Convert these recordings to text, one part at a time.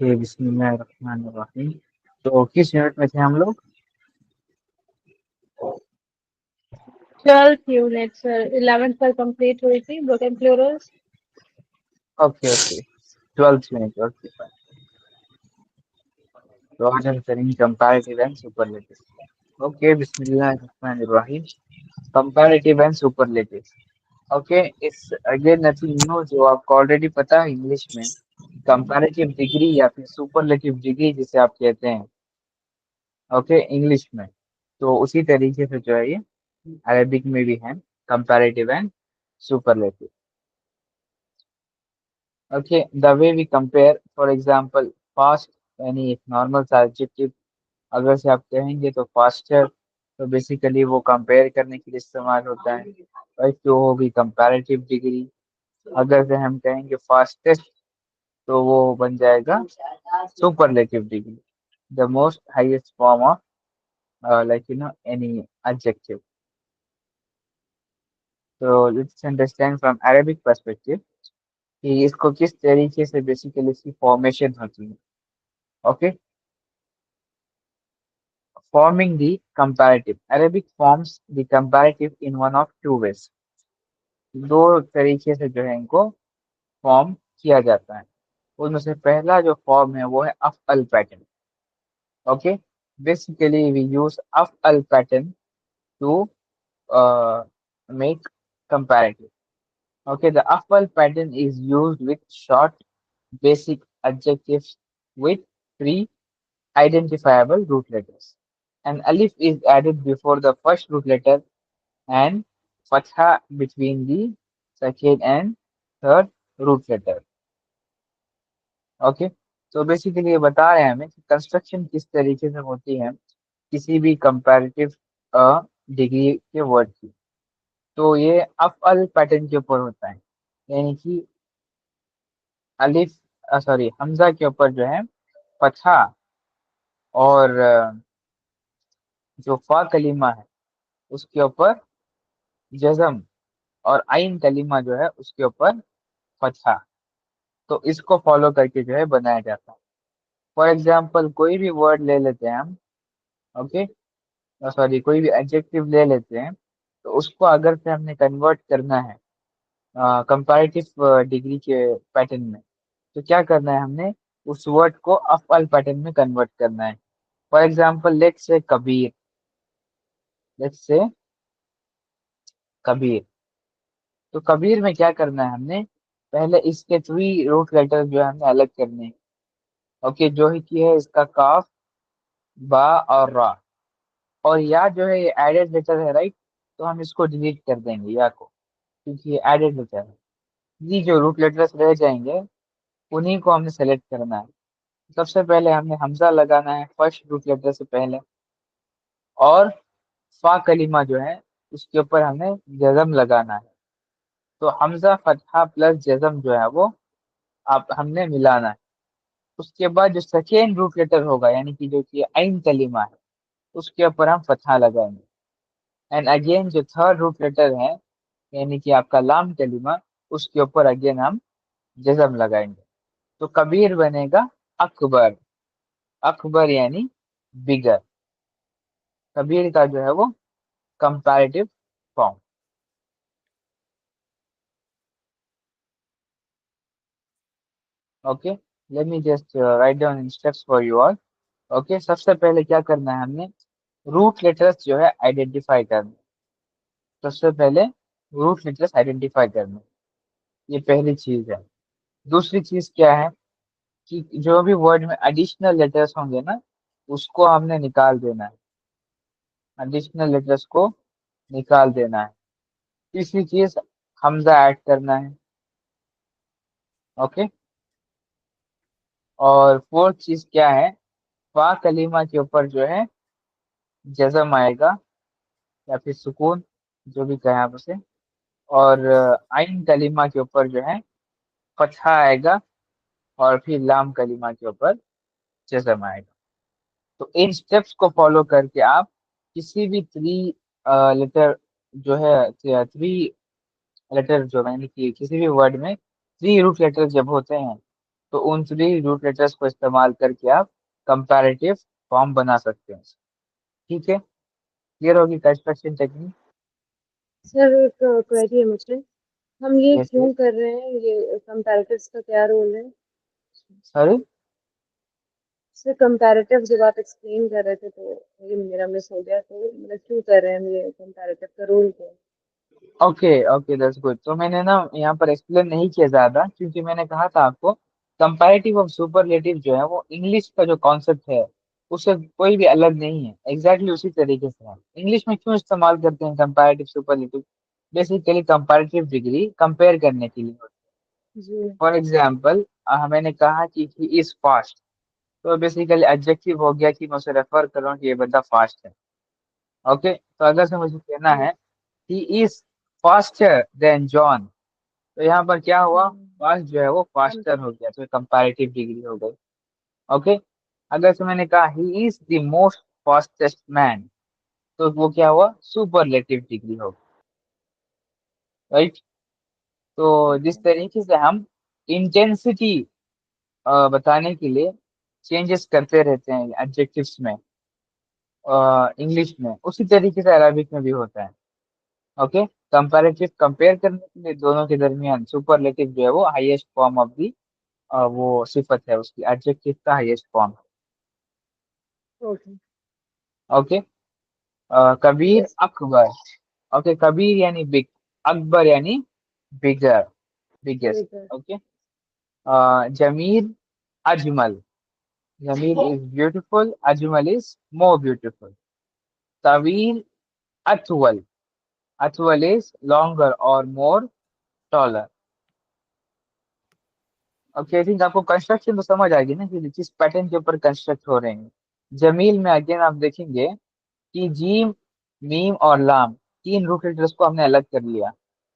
Okay, बिस्मिल्लाहिर्रहमानिर्रहीम। तो किस यूनिट में थे हम लोग? 12th यूनिट सर, 11th पर कंप्लीट हुई थी broken Plurals. Okay okay, 12th unit. Okay fine. तो आज हम करेंगे कंपैरेटिव एंड सुपरलेटिव। ओके, बिस्मिल्लाहिर्रहमानिर्रहीम। Comparative and superlative. ओके, इस अगेन नथिंग न्यू, जो आपको ऑलरेडी पता है इंग्लिश में। कंपैरेटिव डिग्री या फिर सुपरलेटिव डिग्री जिसे आप कहते हैं, ओके, इंग्लिश में। तो उसी तरीके से जो है ये अरेबिक में भी है, comparative and superlative. Okay, the way we compare, for example fast, यानी एक नॉर्मल सा एडजेक्टिव अगर से आप कहेंगे तो फास्टर, तो बेसिकली वो कंपेयर करने के लिए इस्तेमाल होता है, राइट। तो वो होगी कंपैरेटिव डिग्री। अगर से हम कहेंगे फास्टेस्ट, तो वो बन जाएगा superlative degree, the most highest form of any adjective. तो let's understand from Arabic perspective कि इसको किस तरीके से बेसिकली इसकी फॉर्मेशन होती है। Okay, forming the comparative. Arabic forms the comparative in one of two ways. दो तरीके से जो है इनको फॉर्म किया जाता है। उनमें से पहला जो फॉर्म है वो है अफअल pattern. Okay, basically we use अफअल pattern to make comparative. Okay, the afal pattern is used with short basic adjectives with three identifiable root letters. An alif is added before the first root letter and fatha between the second and third root letter. Okay, तो basically ये बता रहे हैं हमें कि construction किस तरीके से होती है किसी भी कंपैरेटिव डिग्री के वर्ड की। तो ये अफअल पैटर्न के ऊपर होता है, यानी कि अलिफ, सॉरी, हमजा के ऊपर जो है फतहा, और जो फा कलीमा है उसके ऊपर जज़म, और आइन कलीमा जो है उसके ऊपर फतहा। तो इसको फॉलो करके जो है बनाया जाता है। फॉर एग्जाम्पल कोई भी वर्ड ले लेते हैं हम, ओके, सॉरी, कोई भी एडजेक्टिव ले लेते हैं, तो उसको अगर से हमने कन्वर्ट करना है कंपैरेटिव डिग्री के पैटर्न में, तो क्या करना है हमने, उस वर्ड को अफअल पैटर्न में कन्वर्ट करना है। For example let's say Kabir, let's say Kabir. तो कबीर में क्या करना है हमने, पहले इसके थ्री रूट लेटर जो है हमने अलग करने हैं। ओके, जो ही की है इसका काफ, बा और रा, और या जो है ये एडेड लेटर है, राइट। तो हम इसको डिलीट कर देंगे या को, क्योंकि ये एडेड लेटर है। ये जो रूट लेटर्स रह जाएंगे उन्हीं को हमने सेलेक्ट करना है। सबसे पहले हमने हमजा लगाना है फर्स्ट रूट लेटर से पहले, और फा कलीमा जो है उसके ऊपर हमें जज़म लगाना है। तो हमजा फतहा प्लस जज़म जो है वो आप हमने मिलाना है। उसके बाद जो सेकेंड रूट लेटर होगा, यानी कि जो कि आइन कलीमा है, उसके ऊपर हम फतहा लगाएंगे। एंड अगेन जो थर्ड रूट लेटर है, यानी कि आपका लाम कलीमा, उसके ऊपर अगेन हम जज़म लगाएंगे। तो कबीर बनेगा अकबर, अकबर यानी बिगर। कबीर का जो है वो comparative form. Okay, let me just write down in steps for you all. Okay, सबसे पहले क्या करना है हमने, रूट लेटर्स जो है आइडेंटिफाई करना। सबसे पहले रूट लेटर्स आइडेंटिफाई करना, ये पहली चीज है। दूसरी चीज क्या है कि जो भी वर्ड में एडिशनल लेटर्स होंगे ना, उसको हमने निकाल देना है, एडिशनल लेटर्स को निकाल देना है। तीसरी चीज, हमजा ऐड करना है। ओके, और फोर्थ चीज क्या है, फा कलीमा के ऊपर जो है जज़म आएगा या फिर सुकून, जो भी कहें आप उसे, और आइन कलीमा के ऊपर जो है फतहा आएगा, और फिर लाम कलीमा के ऊपर जज़म आएगा। तो इन स्टेप्स को फॉलो करके आप किसी भी थ्री लेटर जो है, थ्री लेटर जो, यानी कि किसी भी वर्ड में थ्री रूट लेटर जब होते हैं, तो उन थ्री रूट लेटर्स को इस्तेमाल करके आप कंपैरेटिव फॉर्म बना सकते हैं। ठीक है, क्लियर होगी कंस्ट्रक्शन टेक्निक। सर एक क्वेरी है मुझे, हम ये जैसे क्यों कर रहे हैं, ये कंपैरेटिव्स का क्या रोल है? सॉरी। सर कंपैरेटिव जब आप एक्सप्लेन कर रहे थे तो ये मेरा मिस हो गया, तो मतलब क्यों कर रहे हैं हम ये, कंपैरेटिव का रोल क्या है? Okay okay, that's good. तो मैंने ना यहाँ पर एक्सप्लेन नहीं किया ज्यादा, क्योंकि मैंने कहा था आपको कंपैरेटिव और सुपरलेटिव जो है वो इंग्लिश का जो कॉन्सेप्ट है उससे कोई भी अलग नहीं है। एग्जैक्टली उसी तरीके से हम इंग्लिश में क्यों इस्तेमाल करते हैं comparative superlative. Basically comparative degree compare करने के लिए होती है। जी। फॉर एग्जाम्पल, मैंने कहा कि ही इज फास्ट, तो बेसिकली एडजेक्टिव हो गया कि मैं उसे रेफर कर रहा हूँ कि ये बंदा फास्ट है। ओके, तो अगर से मुझे कहना जी। है he is faster then John, तो यहाँ पर क्या हुआ, फास्ट जो है वो हम। फास्टर हो गया, तो कंपैरेटिव डिग्री हो गई। ओके, अगर से मैंने कहा he is the most fastest man, तो वो क्या हुआ, सुपरलेटिव डिग्री हो गई। राइट। तो जिस ओके। तरीके से हम इंटेंसिटी बताने के लिए चेंजेस करते रहते हैं एडजेक्टिव्स में इंग्लिश में, उसी तरीके से अरबिक में भी होता है। ओके, कंपैरेटिव कंपेयर करने के लिए दोनों के दरमियान सुपरलेटिव जो है वो हाईएस्ट फॉर्म ऑफ दी वो सिफत है, उसकी एडजेक्टिव का हाईएस्ट फॉर्म। ओके। ओके, कबीर यस। अकबर। ओके, कबीर यानी बिग, अकबर यानी बिगर, बिगेस्ट। ठीक है। ओके, जमील अजमल, जमील इज ब्यूटीफुल, अजमल इज मोर ब्यूटीफुल। तवील अतवल, अतवल इज लॉन्गर और more taller. Okay, I think आपको कंस्ट्रक्शन तो समझ आ गई ना कि जिस पैटर्न के ऊपर कंस्ट्रक्ट हो रहे हैं। जमील में अगेन आप देखेंगे कि जीम, मीम और लाम, तीन रूट लेटर्स को हमने अलग कर लिया।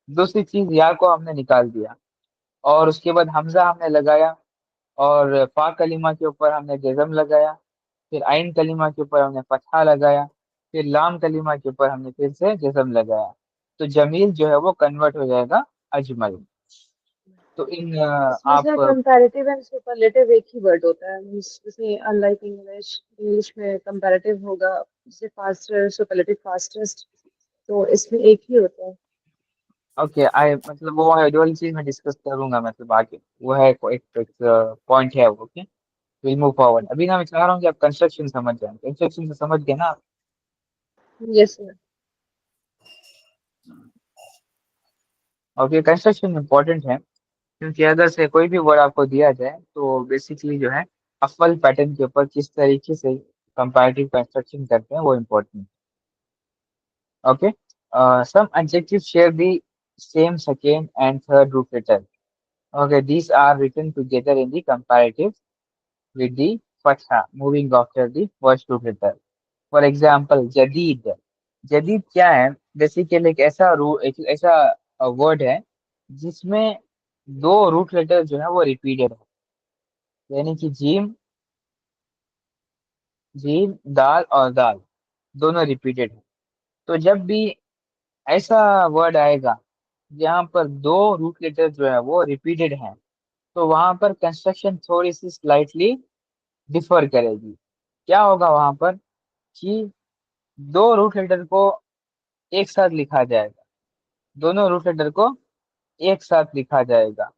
दूसरी चीज या को हमने निकाल दिया, और उसके बाद हमजा हमने लगाया, और फा कलीमा के ऊपर हमने जज़म लगाया, फिर आइन कलीमा के ऊपर हमने फतहा लगाया, फिर लाम कलीमा के ऊपर हमने फिर से जज़म लगाया। तो जमील जो है वो कन्वर्ट हो जाएगा अजमल। तो इन इसमें आप सर कंपैरेटिव एंड सुपरलेटिव एक ही वर्ड होता है, मींस जैसे अनलाइक इंग्लिश, इंग्लिश में कंपैरेटिव होगा जैसे फास्टर, सुपरलेटिव फास्टेस्ट, तो इसमें एक ही होता है। ओके, आई मतलब वो है, जो वाली चीज मैं डिस्कस करूंगा मतलब आगे, वो है एक पॉइंट है वो। Okay, will move forward. अभी ना मैं चाह रहा हूँ कि आप कंस्ट्रक्शन समझ जाएं, कंस्ट्रक्शन से समझ गए ना आप। Yes sir. Okay, construction important है, क्योंकि अगर से कोई भी वर्ड आपको दिया जाए तो बेसिकली जो है अफल पैटर्न के ऊपर किस तरीके से कंपैरेटिव कंस्ट्रक्शन करते हैं वो important. Okay, some adjective share the same second and third root letter. Okay, these are written together in the comparative with the fatha moving after the first root letter. For example, जदीद, जदीद क्या है, basically एक ऐसा एक ऐसा word है जिसमें दो रूट लेटर जो है वो रिपीटेड है, यानी कि जीम, जीम दाल और दाल दोनों रिपीटेड है। तो जब भी ऐसा वर्ड आएगा जहाँ पर दो रूट लेटर जो है वो रिपीटेड है, तो वहां पर कंस्ट्रक्शन थोड़ी सी स्लाइटली डिफर करेगी। क्या होगा वहां पर कि दो रूट लेटर को एक साथ लिखा जाएगा, दोनों रूट लेटर को एक साथ लिखा जाएगा,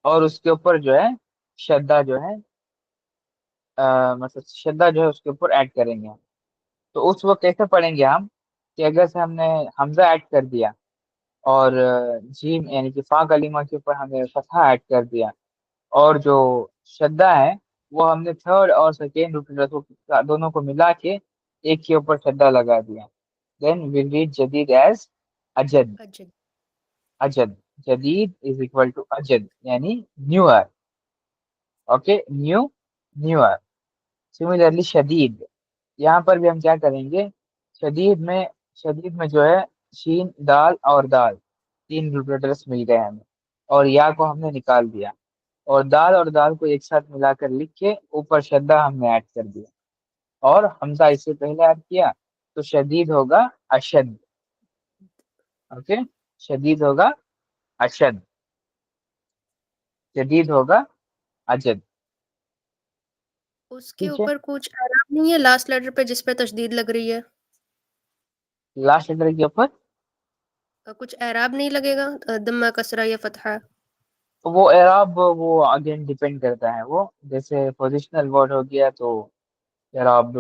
और उसके ऊपर जो है श्रद्धा जो है मतलब श्रद्धा जो है उसके ऊपर ऐड करेंगे हम। तो उस वक्त कैसे पढ़ेंगे हम कि अगर से हमने हमजा ऐड कर दिया, और जीम यानी कि फा कलीमा के ऊपर हमने फतहा ऐड कर दिया, और जो श्रद्धा है वो हमने थर्ड और सेकेंड रूट लेटर को दोनों को मिला के एक के ऊपर श्रद्धा लगा दिया। देन विल रीड जदीद एज अजद, अजय। अजद। जदीद इज इक्वल टू अजद यानी newer. Okay, new, newer. Similarly शदीद, यहाँ पर भी हम क्या करेंगे, शदीद में, शदीद में जो है शीन दाल और दाल तीन रूट लेटर्स मिल गए हमें, और या को हमने निकाल दिया, और दाल और दाल को एक साथ मिलाकर लिख के ऊपर शद्दा हमने ऐड कर दिया, और हमजा इससे पहले ऐड किया, तो शदीद होगा अशद। ओके, शदीद होगा अशद, शदीद होगा अजद। उसके ठीक है, ऊपर कुछ एराब नहीं है लास्ट लेटर पे जिस पे तशदीद लग रही है? लास्ट लेटर के ऊपर कुछ एराब नहीं लगेगा, दम्मा कसरा या फतहा? वो एराब, वो अगेन डिपेंड करता है। वो जैसे पोजिशनल वर्ड हो गया तो एराब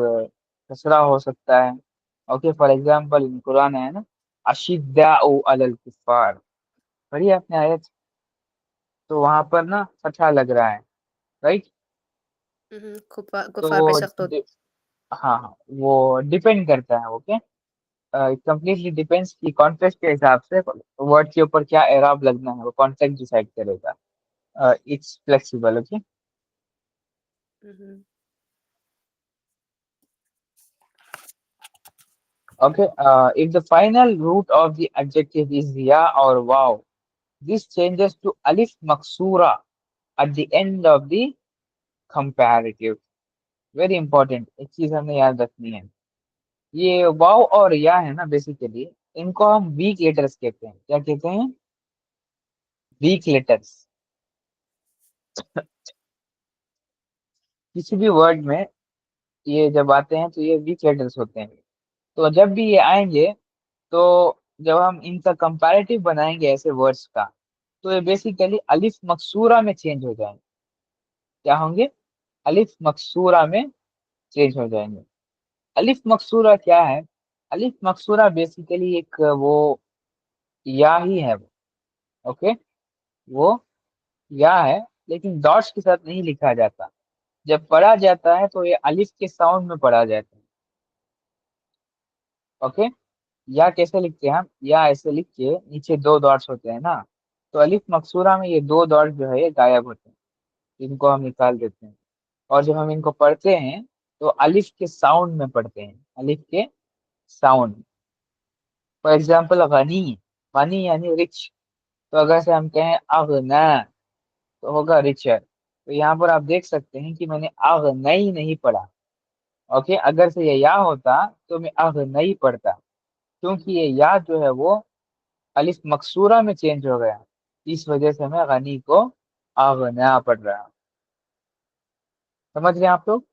कसरा हो सकता है। Okay, for example in Quran है ना, अशिद्दाउ अलल कुफ्फार, पढ़िए आपने आयत, तो वहां पर ना फतहा लग रहा है, राइट। कुफार पे तो सख्त होती। हाँ हाँ, वो डिपेंड करता है। ओके, कंप्लीटली डिपेंड्स कि कॉन्टेक्स्ट के हिसाब से वर्ड के ऊपर क्या एराब लगना है, वो कॉन्टेक्स्ट डिसाइड करेगा। It's flexible. Okay. Hmm. Okay, if the final root of the adjective is ya or wow, this changes to alif maksura at the end of the comparative. Very important, एक चीज हमें याद रखनी है। ये वाव और या है ना, बेसिकली इनको हम वीक लेटर्स कहते हैं। क्या कहते हैं? Weak letters. किसी भी वर्ड में ये जब आते हैं तो ये वीक लेटर्स होते हैं। तो जब भी ये आएंगे, तो जब हम इनका कंपैरेटिव बनाएंगे ऐसे वर्ड्स का, तो ये बेसिकली अलिफ मकसूरा में चेंज हो जाएंगे। क्या होंगे? अलिफ मकसूरा में चेंज हो जाएंगे। अलिफ मकसूरा क्या है? अलिफ मकसूरा बेसिकली एक वो या ही है वो। ओके, वो या है, लेकिन डॉट्स के साथ नहीं लिखा जाता। जब पढ़ा जाता है तो ये अलिफ के साउंड में पढ़ा जाता है। ओके, या कैसे लिखते हैं हम? या ऐसे लिख के नीचे दो डॉट्स होते हैं ना, तो अलिफ मकसूरा में ये दो डॉट्स जो है ये गायब होते हैं, इनको हम निकाल देते हैं। और जब हम इनको पढ़ते हैं तो अलिफ के साउंड में पढ़ते हैं, अलिफ के साउंड। फॉर एग्जाम्पल गनी, गनी यानी रिच। तो अगर से हम कहें अगना, तो होगा रिचर। तो यहाँ पर आप देख सकते हैं कि मैंने अगनई नहीं पढ़ा। ओके, अगर से ये या होता तो मैं अगनई पढ़ता, क्योंकि ये या जो है वो अलिफ मकसूरा में चेंज हो गया। इस वजह से मैं गनी को अगना पढ़ रहा हूँ। समझ रहे हैं आप लोग?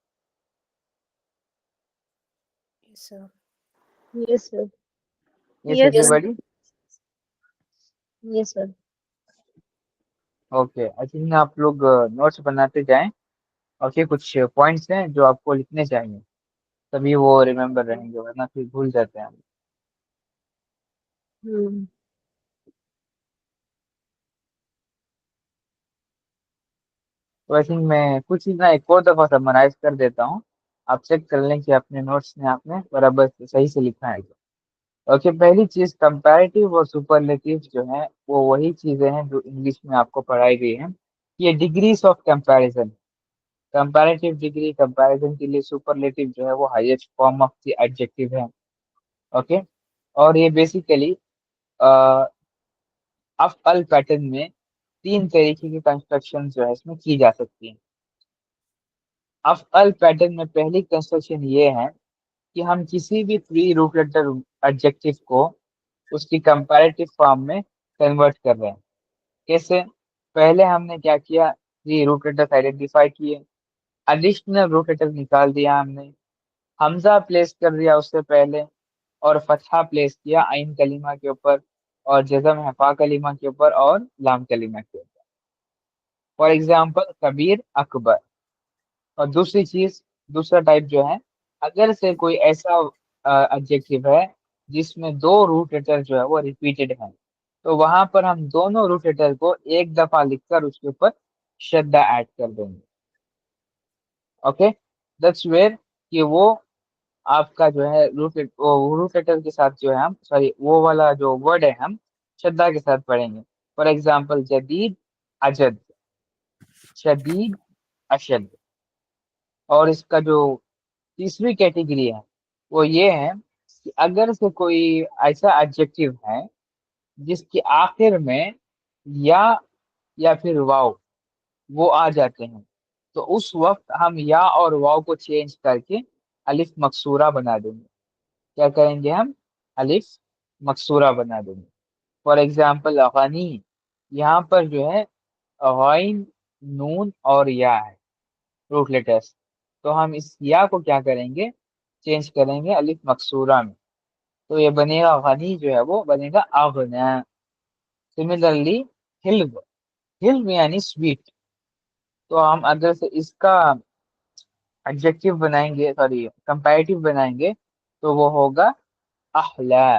Sir. Yes sir. Yes yes yes. Sir. Everybody. Yes sir. Okay, I think आप लोग नोट्स बनाते जाएं। ओके, कुछ पॉइंट्स हैं जो आपको लिखने चाहिए, तभी वो रिमेम्बर रहेंगे, वरना फिर भूल जाते हैं हम। हम्म। तो आई थिंक मैं कुछ ही ना एक और दफा समराइज कर देता हूँ। आप चेक कर लें कि अपने नोट्स में आपने बराबर सही से लिखा है। ओके, पहली चीज कंपैरेटिव और सुपरलेटिव जो है वो वही चीजें हैं जो इंग्लिश में आपको पढ़ाई गई हैं। ये degrees of comparison. Comparative degree comparison के लिए, सुपरलेटिव जो है वो highest form of the adjective है। ओके, और ये बेसिकली अफअल पैटर्न में तीन तरीके की कंस्ट्रक्शन जो है इसमें की जा सकती है। अफअल पैटर्न में पहली कंस्ट्रक्शन ये है कि हम किसी भी प्री रूट लेटर एडजेक्टिव को उसकी कंपैरेटिव फॉर्म में कन्वर्ट कर रहे हैं। कैसे? पहले हमने क्या किया, प्री रूट लेटर्स आइडेंटिफाई किए, एडिशनल रूट लेटर निकाल दिया हमने, हमजा प्लेस कर दिया उससे पहले, और फतहा प्लेस किया आइन कलीमा के ऊपर, और जज़म है फा कलीमा के ऊपर और लाम कलीमा के ऊपर। For example Kabir Akbar. और दूसरी चीज, दूसरा टाइप जो है, अगर से कोई ऐसा एडजेक्टिव है जिसमें दो रूट लेटर जो है वो रिपीटेड है, तो वहां पर हम दोनों रूट लेटर को एक दफा लिखकर उसके ऊपर शद्दा ऐड कर देंगे। ओके, दैट्स वेयर कि वो आपका जो है रूट लेटर के साथ जो है हम, सॉरी, वो वाला जो वर्ड है हम शद्दा के साथ पढ़ेंगे। फॉर एग्जाम्पल जदीद अजद, शदीद अशद। और इसका जो तीसरी कैटेगरी है वो ये है कि अगर से कोई ऐसा एडजेक्टिव है जिसके आखिर में या या फिर वाव वो आ जाते हैं, तो उस वक्त हम या और वाव को चेंज करके अलिफ मकसूरा बना देंगे। क्या करेंगे हम? अलिफ मकसूरा बना देंगे। फॉर एग्जाम्पल गनी, यहाँ पर जो है गाइन नून और या है, रूट लेटर्स। तो हम इस या को क्या करेंगे, चेंज करेंगे अलिफ मकसूरा में। तो ये बनेगा गनी, जो है वो बनेगा अगना। सिमिलरली हिल्व, हिल्व यानी स्वीट। तो हम अगर से इसका एडजेक्टिव बनाएंगे, सॉरी कंपैरेटिव बनाएंगे, तो वो होगा अहला,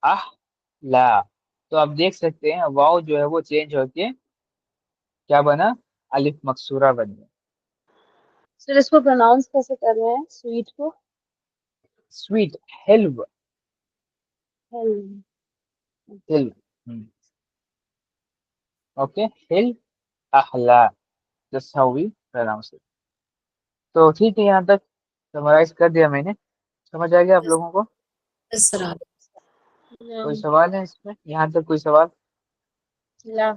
अहला। तो आप देख सकते हैं वाव जो है वो चेंज होके क्या बना, अलिफ मकसूरा बन गया। सर इसको प्रोनाउंस कैसे कर रहे हैं स्वीट को? स्वीट, हिल्व, हेल्म। हिल्व। ओके, हिल्व, अहला, just how we pronounce it. तो ठीक है, यहाँ तक समराइज कर दिया मैंने। समझ आ गया आप यस, लोगों को? Yes sir. कोई सवाल है इसमें, यहाँ तक कोई सवाल? ला।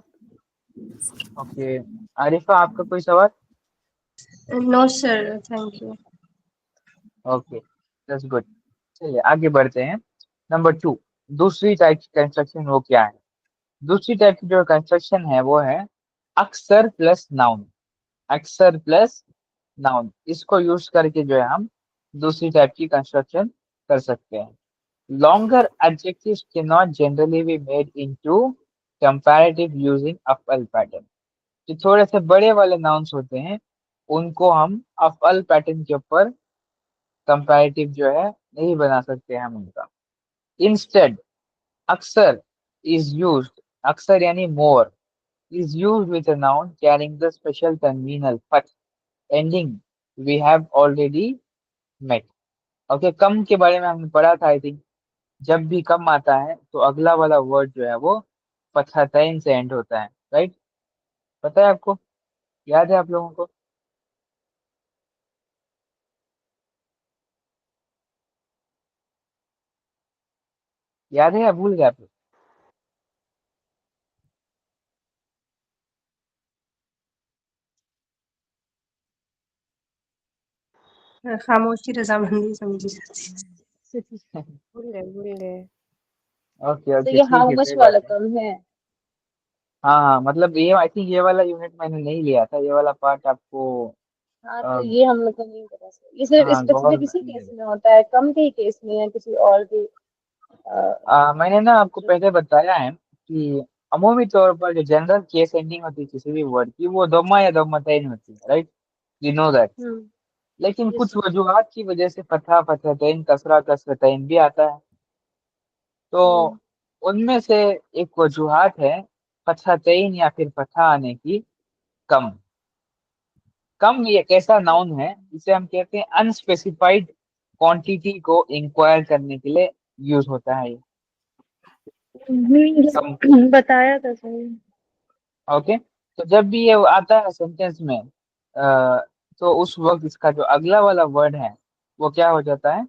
ओके, आरिफा आपका कोई सवाल? No sir, thank you. Okay, that's good. चलिए आगे बढ़ते हैं। नंबर 2, दूसरी टाइप की कंस्ट्रक्शन वो क्या है? दूसरी टाइप की जो कंस्ट्रक्शन है वो है अक्सर प्लस नाउन। अक्सर प्लस नाउन, इसको यूज करके जो है हम दूसरी टाइप की कंस्ट्रक्शन कर सकते हैं। Longer adjectives cannot generally be made into comparative using अफअल पैटर्न। जो थोड़े से बड़े वाले नाउन्स होते हैं उनको हम अफअल पैटर्न के ऊपर कंपैरेटिव जो है नहीं बना सकते हम उनका। इंस्टेड अक्सर इज यूज्ड, अक्सर यानी मोर, is used with a noun carrying the special terminal but ending we have already met. Okay, कम के बारे में हमने पढ़ा था आई थिंक। जब भी कम आता है तो अगला वाला वर्ड जो है वो फतहतैन से एंड होता है, राइट? पता है आपको, याद है आप लोगों को? याद है या भूल गए आप लोग? खामोशी रजामंदी समझी जाती है। भूल गए। ओके तो ओके, ये ठीक हाउ है, मच कोई बात वाला नहीं। कम है? हाँ हाँ, मतलब ये आई थिंक ये वाला यूनिट मैंने नहीं लिया था, ये वाला पार्ट आपको हाँ तो अ, ये हम लोग को नहीं पता सर, ये सिर्फ हाँ गौर स्पेसिफिक इसी केस नहीं। में होता है, कम के ही केस में या किसी और भी मैंने ना आपको जो। पहले बताया है कि अमूमी तौर पर जो जनरल केस एंडिंग होती है किसी भी वर्ड की वो दम्मा या दम्मतैन होती है, right? You know that. Hmm. लेकिन यस कुछ सर। वजूहात की वजह से फतहा, फतहतैन, कसरा, कसरतैन भी आता है। तो हम्म। उनमें से एक वजूहात है फतहतैन या फिर फतहा आने की, कम। कम ये एक ऐसा नाउन है जिसे हम कहते हैं अनस्पेसिफाइड क्वांटिटी को इंक्वायर करने के लिए यूज होता है ये, कम। बताया था सर। ओके, तो जब भी ये आता है सेंटेंस में तो उस वक्त इसका जो अगला वाला वर्ड है वो क्या हो जाता है,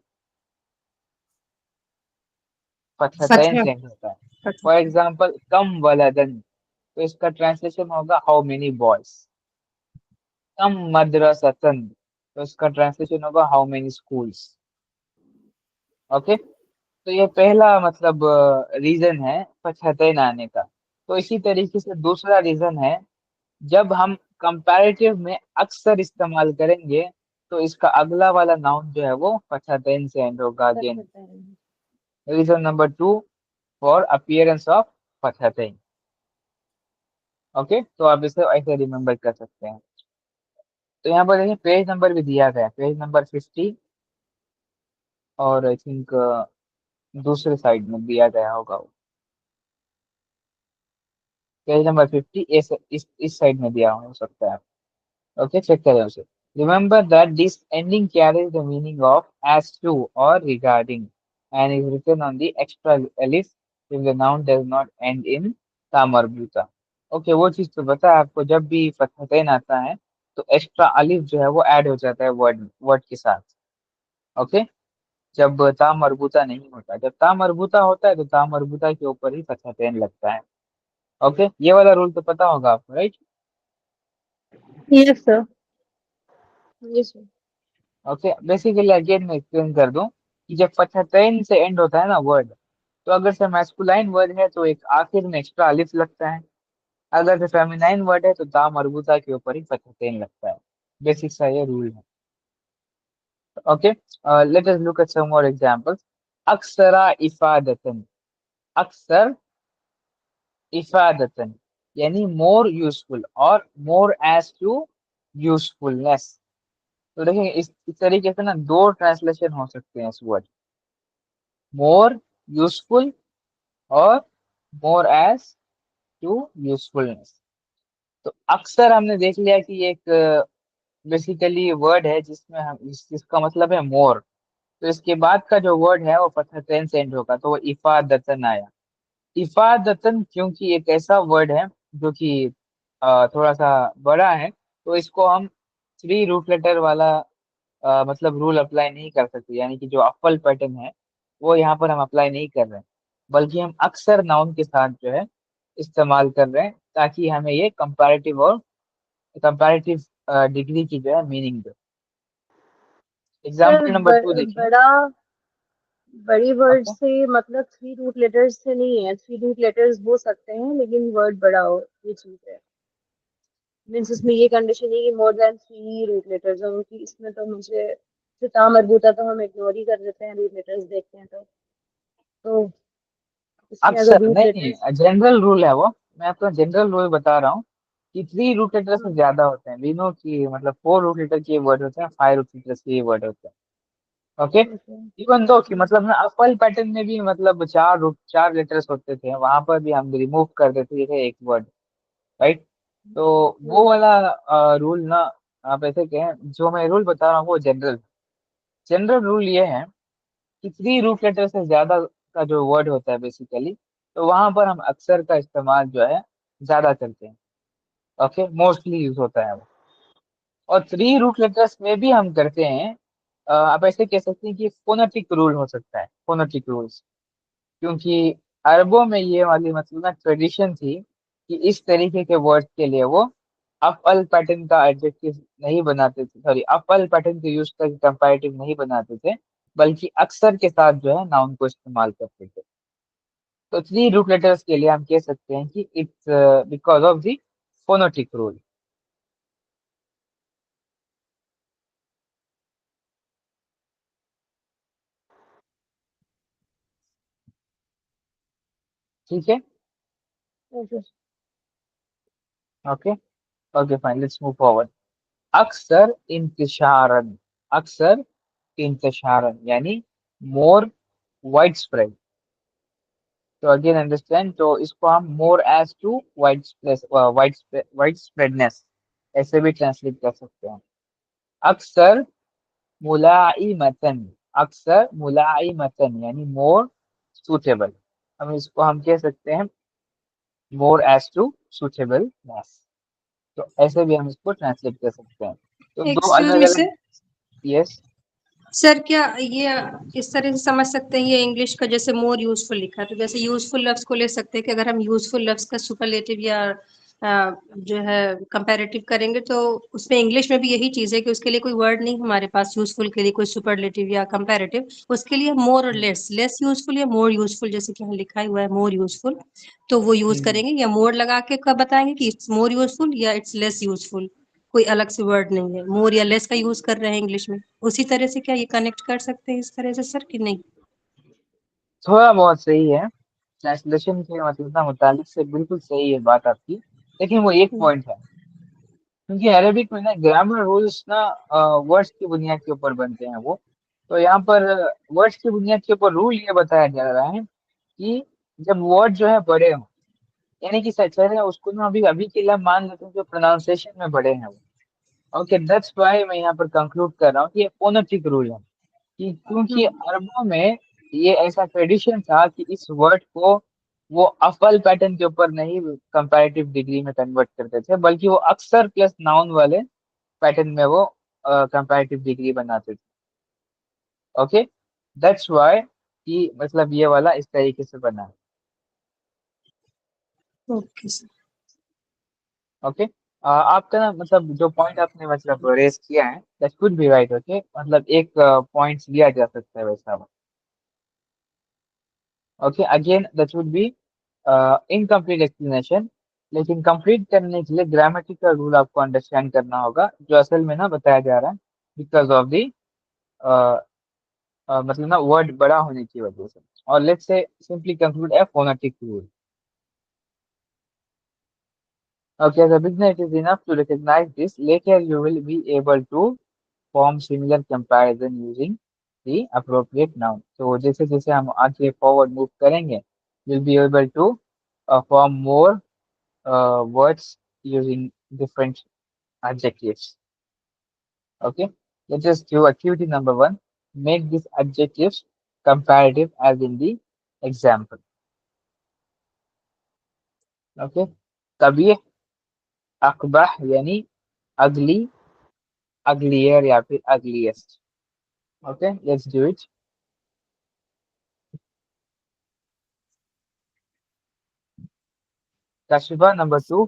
फतहतैन फतह। से end होता है। फॉर फतह। एग्जाम्पल कम वलदन, तो इसका ट्रांसलेशन होगा हाउ मेनी बॉयज। कम मदरसतन, तो इसका ट्रांसलेशन होगा हाउ मेनी स्कूल्स। ओके, तो ये पहला मतलब रीजन है फतहतैन आने का। तो इसी तरीके से दूसरा रीजन है, जब हम कंपैरेटिव में अक्सर इस्तेमाल करेंगे तो इसका अगला वाला नाउन जो है वो फतहतैन से एंड होगा again. Reason number 2 for appearance of फतहतैन। ओके, तो आप इसे ऐसे रिमेम्बर कर सकते हैं। तो यहाँ पर देखिए पेज नंबर भी दिया गया है, पेज नंबर 50, और आई थिंक दूसरे साइड में दिया गया होगा वो। पेज नंबर 50 इस साइड में दिया हो सकता है। ओके, चेक करें उसे। Remember that this ending carries the meaning of as to और regarding and is written on the extra alif if the noun does not end in ता मरबूता। ओके, वो चीज तो पता है आपको, जब भी फतहतैन आता है तो एक्स्ट्रा अलिफ जो है वो ऐड हो जाता है वर्ड वर्ड के साथ। ओके, जब ता मरबूता नहीं होता, जब ता मरबूता होता है तो ता मरबूता के ऊपर ही फतहतैन लगता है। ओके, ये वाला रूल तो पता होगा आपको, right? Yes sir. Yes sir. Okay, basically again मैं एक्सप्लेन कर दूं कि जब फतहतैन से एंड होता है ना वर्ड, तो अगर से मैस्कुलाइन वर्ड है तो एक आखिर में एक्स्ट्रा अलिफ लगता है। अगर जो फेमिनाइन वर्ड है तो दा मरबूता के ऊपर ही फतहतैन लगता है। बेसिक सा ये रूल है। Okay, let us look at some more examples. अक्सरा इफादतन, अक्सर इफादतन यानी मोर यूजफुल, और मोर एज टू यूजफुलनेस। तो देखिए इस तरीके से ना दो ट्रांसलेशन हो सकते हैं इस वर्ड, मोर यूजफुल और मोर एज टू यूजफुलनेस। तो अक्सर हमने देख लिया कि ये एक बेसिकली वर्ड है जिसमें हम जिसका मतलब है मोर। तो इसके बाद का जो वर्ड है वो फतहतैन से एंड होगा, तो वो इफादतन आया। इफादतन क्योंकि एक ऐसा वर्ड है जो कि थोड़ा सा बड़ा है, तो इसको हम थ्री रूट लेटर वाला मतलब रूल अप्लाई नहीं कर सकते, यानी कि जो अप्पल पैटर्न है वो यहाँ पर हम अप्लाई नहीं कर रहे हैं, बल्कि हम अक्सर नाउन के साथ जो है इस्तेमाल कर रहे हैं, ताकि हमें ये कंपैरेटिव डिग्री की जो है मीनिंग दे। सर एग्जाम्पल नंबर 2 देखिए। बड़ा बड़ी वर्ड ओके, से मतलब थ्री रूट लेटर्स से नहीं है, थ्री रूट लेटर्स हो सकते हैं लेकिन वर्ड बड़ा हो, ये चीज है। मीन्स इसमें ये कंडीशन है कि more than three root letters हो, क्योंकि इसमें तो मुझे सिता मरबूता तो हम इग्नोर ही कर देते हैं, रूट लेटर्स देखते हैं तो इसमें अगर अक्सर रूट नहीं लेटर्स। नहीं, जनरल रूल है वो। मैं आपको जनरल रूल बता रहा हूँ कि थ्री रूट लेटर से ज्यादा होते हैं, वी नो की मतलब फोर रूट लेटर के वर्ड होते हैं, फाइव रूट लेटर के वर्ड होते हैं। Okay, okay. इवन दो कि मतलब ना अप्पल पैटर्न में भी मतलब चार लेटर्स होते थे, वहां पर भी हम रिमूव कर देते थे एक वर्ड, राइट। तो वो वाला रूल ना, आप ऐसे कहें, जो मैं रूल बता रहा हूँ वो जनरल जनरल रूल ये है कि थ्री रूट लेटर से ज्यादा का जो वर्ड होता है बेसिकली, तो वहां पर हम अक्सर का इस्तेमाल जो है ज्यादा करते हैं। ओके, मोस्टली यूज होता है वो। और थ्री रूट लेटर्स में भी हम करते हैं, आप ऐसे कह सकते हैं कि फोनेटिक रूल हो सकता है, फोनेटिक रूल्स। क्योंकि अरबों में ये वाली मतलब ना ट्रेडिशन थी कि इस तरीके के वर्ड के लिए वो अफअल पैटर्न का एडजेक्टिव नहीं बनाते थे, सॉरी अफअल पैटर्न के यूज करके कंपैरेटिव नहीं बनाते थे, बल्कि अक्सर के साथ जो है नाउन को इस्तेमाल करते थे। तो थ्री रूट लेटर्स के लिए हम कह सकते हैं कि it's because of the phonetic rule. ठीक है। Okay. Okay, okay fine, let's move forward. अक्सर इंतशारन, अक्सर इंतशारन यानी मोर वाइड स्प्रेड। तो अगेन अंडरस्टैंड, तो इसको हम मोर एज टू वाइड स्प्रेडनेस ऐसे भी ट्रांसलेट कर सकते हैं। अक्सर मुलाइमतन, अक्सर मुलाइमतन यानी मोर सूटेबल, हम कह सकते हैं मोर एज टू सूटेबलनेस। तो ऐसे भी हम इसको ट्रांसलेट कर सकते हैं। तो दो एक्सक्यूज अलग मी अलग। सर। यस। सर क्या ये इस तरह से समझ सकते हैं, ये इंग्लिश का जैसे मोर यूजफुल लिखा है तो जैसे यूजफुल लफ्ज को ले सकते हैं कि अगर हम यूजफुल लफ्ज का सुपरलेटिव या जो है कंपैरेटिव करेंगे तो उसमें इंग्लिश में भी यही चीज है कि उसके लिए कोई वर्ड नहीं हमारे पास यूजफुल के लिए, कोई सुपरलेटिव या कंपैरेटिव। उसके लिए मोर और लेस यूजफुल या मोर यूजफुल, जैसे कि यहाँ लिखा हुआ है मोर यूजफुल, तो वो यूज करेंगे या मोर लगा के कब बताएंगे कि इट्स मोर यूजफुल या इट्स लेस यूजफुल। कोई अलग से वर्ड नहीं है, मोर या लेस का यूज कर रहे हैं इंग्लिश में। उसी तरह से क्या ये कनेक्ट कर सकते हैं इस तरह से सर कि नहीं? थोड़ा बहुत सही है, ट्रांसलेशन के मतलब ना मुतालिक से बिल्कुल सही है बात आपकी। लेकिन वो एक हम्म, पॉइंट है, क्योंकि अरेबिक में ना ग्रामर रूल्स ना वर्ड्स की बुनियाद के ऊपर बनते हैं वो। तो यहाँ पर वर्ड्स की बुनियाद के ऊपर रूल ये बताया जा रहा है कि जब वर्ड जो है बड़े हों, यानी कि सच है उसको ना अभी अभी के लिए हम मान लेते हैं जो प्रोनाउंसिएशन में बड़े हैं वो। ओके, दैट्स व्हाई मैं यहाँ पर कंक्लूड कर रहा हूँ कि ये फोनेटिक रूल है। कि क्योंकि हम्म, अरबों में ये ऐसा ट्रेडिशन था कि इस वर्ड को वो अफल पैटर्न के ऊपर नहीं कंपैरेटिव डिग्री में कन्वर्ट करते थे, बल्कि वो अक्सर प्लस नाउन वाले पैटर्न में वो कंपैरेटिव डिग्री बनाते थे। ओके, दैट्स व्हाई कि मतलब ये वाला इस तरीके से बना है। Okay sir. ओके, आपका ना मतलब जो पॉइंट आपने मतलब रेस किया है that could be right. Okay, मतलब एक पॉइंट लिया जा सकता है वैसा। Okay, again that would be incomplete explanation. लेकिन कंप्लीट करने के लिए ग्रामेटिकल रूल आपको अंडरस्टैंड करना होगा, जो असल में ना बताया जा रहा है बिकॉज ऑफ दी मतलब ना वर्ड बड़ा होने की वजह से। और let's say simply conclude A phonetic rule. Okay, as a beginner, it is enough to recognize this. Later, you will be able to form similar comparison using the appropriate noun. तो जैसे जैसे हम आगे forward move करेंगे, you'll be able to form more words using different adjectives. Okay, let's just do activity number one. Make these adjectives comparative as in the example. Okay, कबीह, अकबह यानी ugly, uglier या फिर ugliest. Okay, let's do it. Kashifa, number two.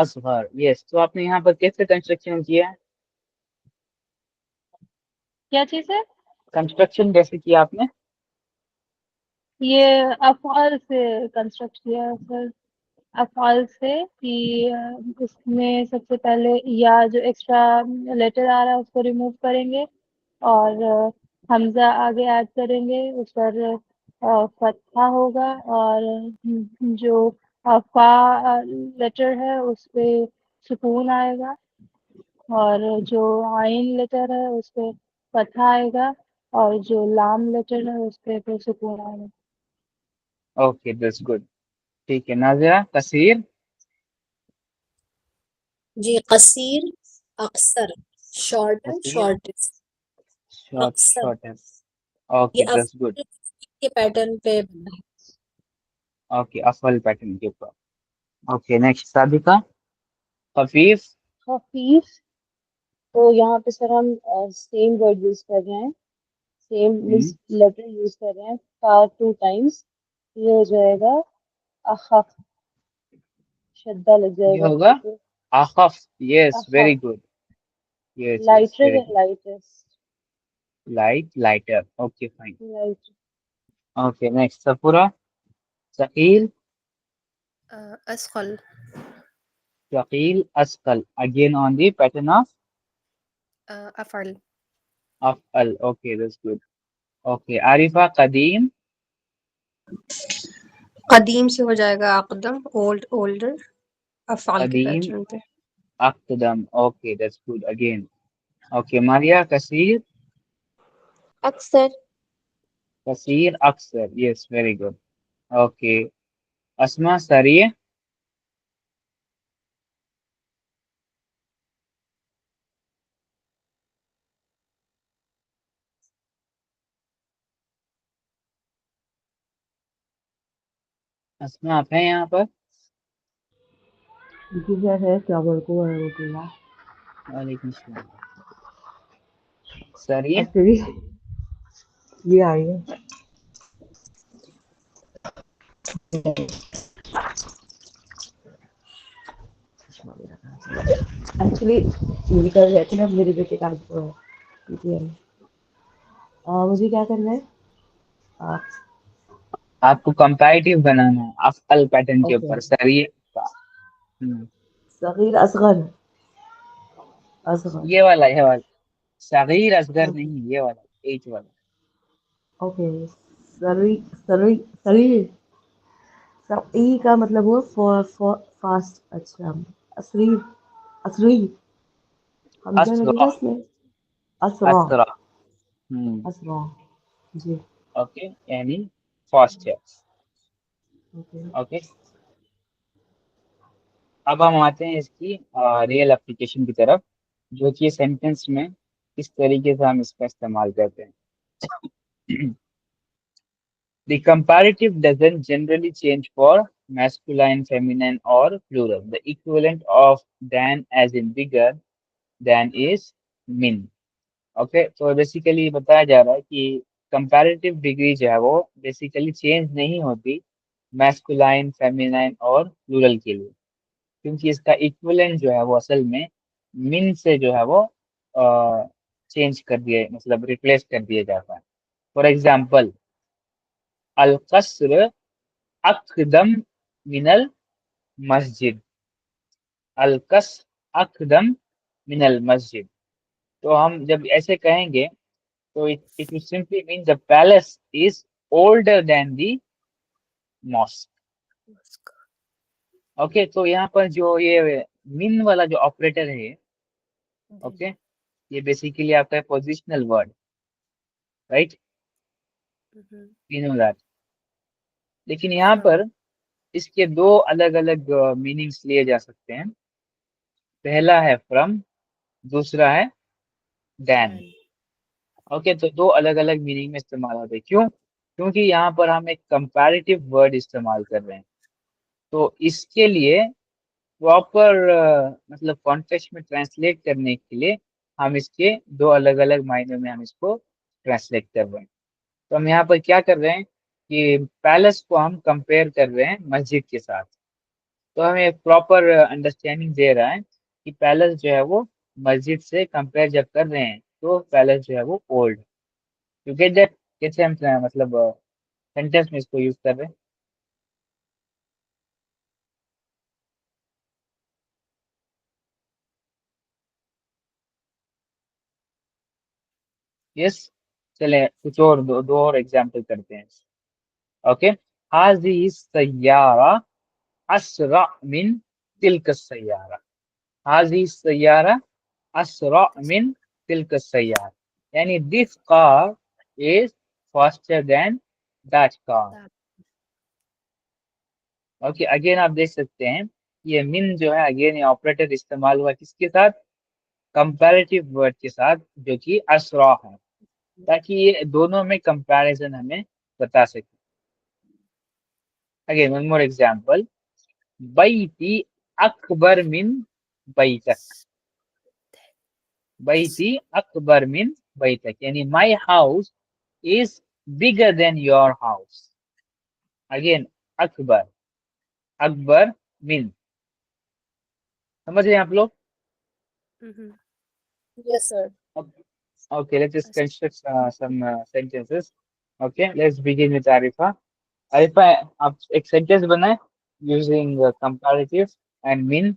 Asgar, yes. तो आपने यहाँ पर कैसे construction किया है? क्या चीज़ है? कंस्ट्रक्शन कैसे किया आपने? ये अफ़आल से कंस्ट्रक्ट किया है सर। अफ़आल से कि इसमें सबसे पहले या जो एक्स्ट्रा लेटर आ रहा है उसको रिमूव करेंगे और हमज़ा आगे ऐड करेंगे, उस पर फ़तहा होगा और जो फ़ा लेटर है उस पे सुकून आएगा और जो आइन लेटर है उस पे फ़तहा आएगा और जो लाम लेटर है उस पे फिर सुकून आएगा। Okay, that's good. ठीक है, नाज़िरा, कसीर। जी कसीर अक्सर शॉर्टर कसीर, शॉर्टेस्ट शॉर्ट, अक्सर शॉर्ट है। ये ओके, दैट्स गुड। अफल के पैटर्न पे बना ओके, अफल पैटर्न के ऊपर। Okay, next साबिका। खफीफ। खफीफ तो यहाँ पे सर हम सेम वर्ड यूज कर रहे हैं, सेम मीन्स लेटर यूज कर रहे हैं फॉर 2 टाइम्स। ये हो जाएगा अखफ, शद्दा लग ये जाएगा होगा फ पे। आखफ, यस, अखफ very good. Yes yes, lighter very या good. Lightest. Light, lighter, okay fine. Light okay, next Safura. सकील। असक़ल सकील, अस्कल, again on the pattern of अफ़अल अफअल। Okay, that's good. Okay, Arifa. कदीम। कदीम से हो जाएगा अकदम, ओल्ड ओल्डर, अफ़ाल के कदीम, पैटर्न पे। अकदम, okay, that's good again. Okay, Maria. कसीर। अक्सर कसीर, अक्सर, yes, very good. Okay, Asma. सरीह। अस्मा, आप हैं यहाँ पर? जी सर है, अस्सलामुअलैकुम वरहमतुल्लाह। वालेकुम सलाम। सरीह। एक्चुअली ये आई है। एक्चुअली मेरी कर रहे थे ना मेरे बेटे का PTM। मुझे क्या करना है? आ, आपको कंपैरेटिव बनाना है अफअल पैटर्न के ओके, ऊपर सरीह का। सगीर असगर, असगर। ये वाला, ये वाला। सगीर असगर ओके नहीं, ये वाला, एज वाला। ओके, सरी सरी सरी ई का मतलब हुआ फॉर फास्ट। अच्छा, असरी, असरी हमजा असरा। लगेगा इसमें। असरा, असरा। असरा जी। ओके, यानी फास्ट है। ओके ओके, अब हम आते हैं इसकी रियल एप्लीकेशन की तरफ, जो कि सेंटेंस में किस तरीके से हम इसका इस्तेमाल करते हैं। The comparative doesn't generally change for masculine, feminine, or plural. The equivalent of than as in bigger than is min. Okay, तो बेसिकली बताया जा रहा है कि कंपैरेटिव डिग्री जो है वो बेसिकली चेंज नहीं होती मैस्कुलाइन, फेमिनाइन और प्लूरल के लिए, क्योंकि इसका इक्विवेलेंट जो है वो असल में मिन से जो है वो चेंज कर दिया, मतलब रिप्लेस कर दिया जाता है। फॉर एग्जाम्पल, अल कसर अकदम मिनल मस्जिद। अल कस अकदम मिनल मस्जिद। तो हम जब ऐसे कहेंगे तो it will simply mean the palace is older than the mosque. Okay, तो यहाँ पर जो ये मीन वाला जो ऑपरेटर है, ओके, ये बेसिकली आपका positional word, right, mean that. लेकिन यहाँ पर इसके दो अलग अलग मीनिंग्स लिए जा सकते हैं। पहला है फ्रॉम, दूसरा है दैन। ओके, तो दो अलग अलग मीनिंग में इस्तेमाल होते हैं। क्यों? क्योंकि यहाँ पर हम एक कंपैरेटिव वर्ड इस्तेमाल कर रहे हैं, तो इसके लिए प्रॉपर मतलब कॉन्टेक्स्ट में ट्रांसलेट करने के लिए हम इसके दो अलग अलग मायनों में हम इसको ट्रांसलेट कर रहे हैं। तो हम यहाँ पर क्या कर रहे हैं कि पैलेस को हम कंपेयर कर रहे हैं मस्जिद के साथ। तो हमें एक प्रॉपर अंडरस्टैंडिंग दे रहा है कि पैलेस जो है वो मस्जिद से कंपेयर जब कर रहे हैं तो पैलेस जो है वो ओल्ड। You get that? कैसे हम मतलब सेंटेंस में इसको यूज कर रहे हैं? यस, चले कुछ और दो और एग्जाम्पल करते हैं। ओके, हाजी सैयारा असरा मिन तिल्क सैयारा। हाजी सैयारा असरा मिन तिल्क सैयारा, यानी this car is faster then that car. Okay, again आप देख सकते हैं ये मिन जो है, अगेन ये ऑपरेटर इस्तेमाल हुआ किसके साथ? कंपैरेटिव वर्ड के साथ, जो कि असरा है, ताकि ये दोनों में कंपैरिजन हमें बता सके। अगेन वन मोर एग्जांपल, बैती अकबर मिन बैतक। बैती अकबर मिन बैतक, यानी my house is bigger than your house. Again अकबर, अकबर मिन, समझ रहे हैं आप लोग? Yes, sir. Okay, let's just construct some sentences. Okay, let's begin with Arifa. Arifa, आप एक sentence बनाए using comparative and mean.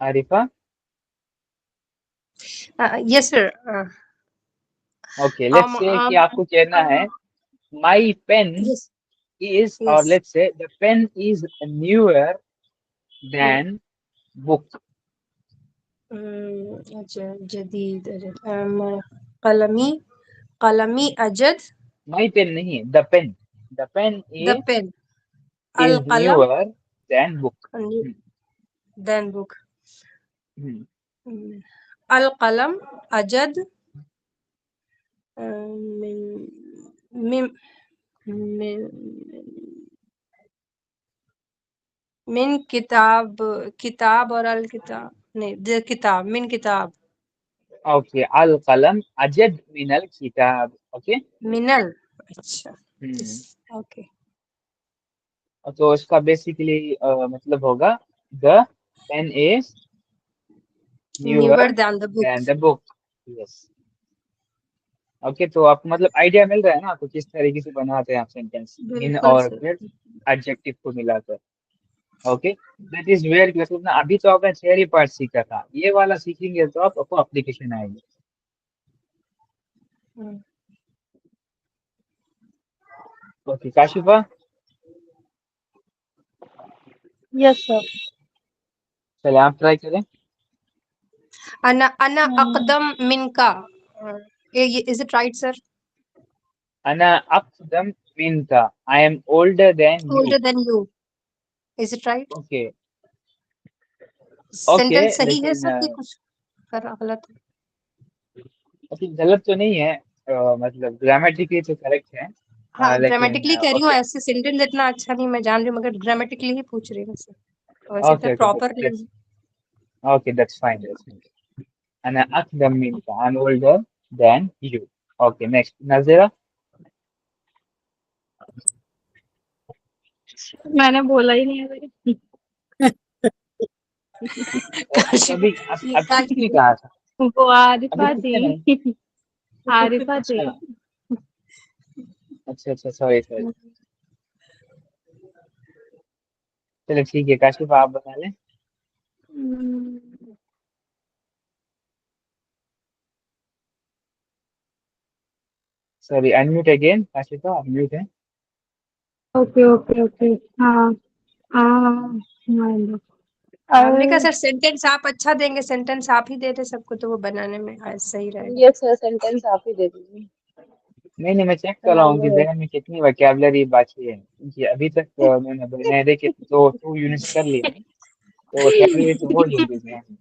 Arifa, yes sir. okay, let's say कि आपको कहना है my pen Yes. is, or yes. let's say the pen is newer than book. जदीद कलमी कलमी अजद My pen नहीं, the pen. The pen the pen is al-qalam newer than book. than book. Hmm. al-qalam अजद min min min min किताब किताब और अल किताब नहीं द किताब मिन किताब Okay, al-qalam ajad min al-kitab. Okay. मिनल अच्छा Hmm. ओके तो इसका बेसिकली मतलब होगा the pen is newer newer than the book than the book. Yes. Okay, तो आपको मतलब आइडिया मिल रहा है ना, तो किस तरीके से बनाते हैं आप सेंटेंस इन बिल्कुल और सर फिर एडजेक्टिव को मिलाकर। ओके, दैट इज वेयर मतलब ना, अभी तो आपने थियरी पार्ट सीखा था, ये वाला सीखेंगे तो आपको एप्लीकेशन आएगी। Okay Kashifa, yes sir. चले आप ट्राई करें। अना अना अकदम मिनका इज इट राइट सर अना अक़दम मिनका, I am older than you. older than you is it right okay, okay, sentence सही है लेकिन सर कि कुछ गलत मतलब गलत तो नहीं है, मतलब ग्रामेटिकली तो करेक्ट है। हाँ, लेकिन ग्रामेटिकली कह रही हूँ, ओके ऐसे सेंटेंस इतना अच्छा नहीं मैं जान रही हूँ, मगर ग्रामेटिकली ही पूछ रही हूँ सर, वैसे इतना ओके ओके प्रॉपर नहीं है। Okay that's fine that's fine. अना अकदम मिनका, I am older than you. Okay next Nazira. मैंने बोला ही नहीं है भाई। काशिफ अभी अभी किसने कहा था? वो अभी आरिफा किसने नहीं? थी। आरिफा थी। अच्छा अच्छा अच्छा, सॉरी सॉरी। चलो ठीक है, काशिफ आप बता लें। सॉरी, अनम्यूट अगेन, काशिफा आप म्यूट है। Okay okay okay. हाँ हाँ हाँ। हमने कहा सर सेंटेंस आप अच्छा देंगे, सेंटेंस आप ही दे रहे सबको, तो वो बनाने में सही रहेगा। ये सर सेंटेंस आप ही दे दीजिए। नहीं नहीं, मैं चेक कर रहा हूँ कि बनाएंगे। जहन में कितनी वोकैबुलरी बाकी है, क्योंकि अभी तक मैंने बने देखे तो 2 यूनिट्स कर लिए हैं, तो वोकैबुलरी तो हो जाएगी जहन में।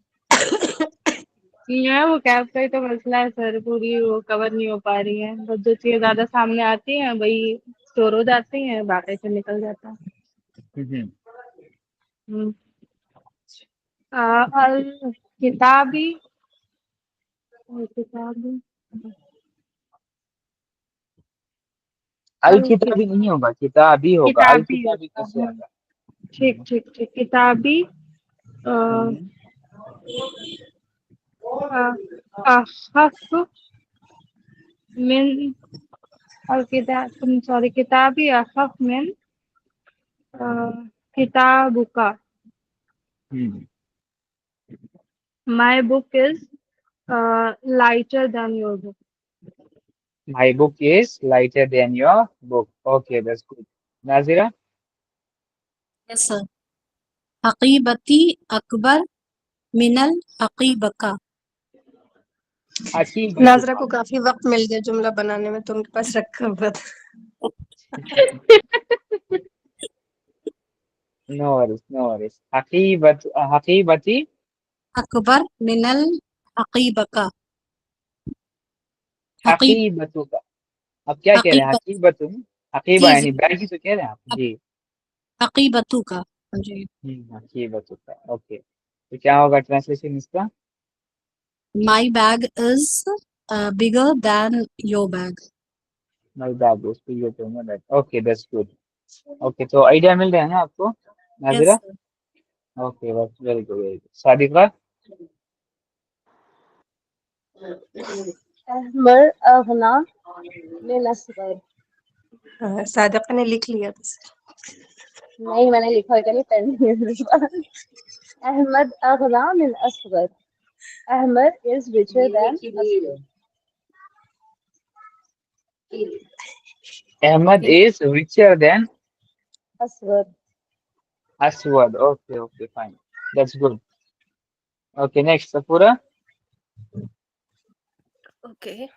ये वो कैब का ही तो मसला है सर, पूरी वो कवर नहीं हो पा रही है, बस जो चीजें ज्यादा सामने आती हैं वही स्टोर हो जाती हैं, बाकी से निकल जाता है। हम्म। हम्म। अल किताबी, अल किताबी, अल अल किताबी नहीं होगा, किताबी होगा, अल किताबी किताबी होता कैसे है। आएगा? ठीक ठीक ठीक। किताबी हम्म। अखफ मिन, और किताब, सॉरी, किताबी अखफ मिन किताबुका। हम्म। My book is lighter than your book. My book is lighter than your book. Okay, that's good. Nazira? Yes sir हकीबती अकबर मिनल हकीबका Hakim नाजरा Batuka. को काफी वक्त मिल गया जुमला बनाने में, तो उनके पास रखा हुआ था। No worries, no worries. Hakibati, Akbar मिनल हकीबका हकीब Hakibatuka. अब क्या कह रहे हैं? हकीबत हकीबतुम, हकीबा जी जी यानी बैग ही तो कह रहे हैं आप जी। हकीबतू का जी हकीबतुका, ओके। तो क्या होगा ट्रांसलेशन इसका? My bag is bigger than your bag my bag is bigger than your bag. Okay that's good. Okay, तो आइडिया मिल रहा है ना आपको यस नाजिरा? ओके बस, very good very good. Sadiqa? Ahmar अगना मिन असगर। हाँ, सादिका ने लिख लिया था सर। नहीं मैंने लिखा है, पेन नहीं है मेरे पास। अहमद अगना मिन Asghar. Ahmed is richer than Asghar. Ahmad is richer than Asghar. Aswad. Okay, okay, fine. That's good. Okay, next, Safura. Okay.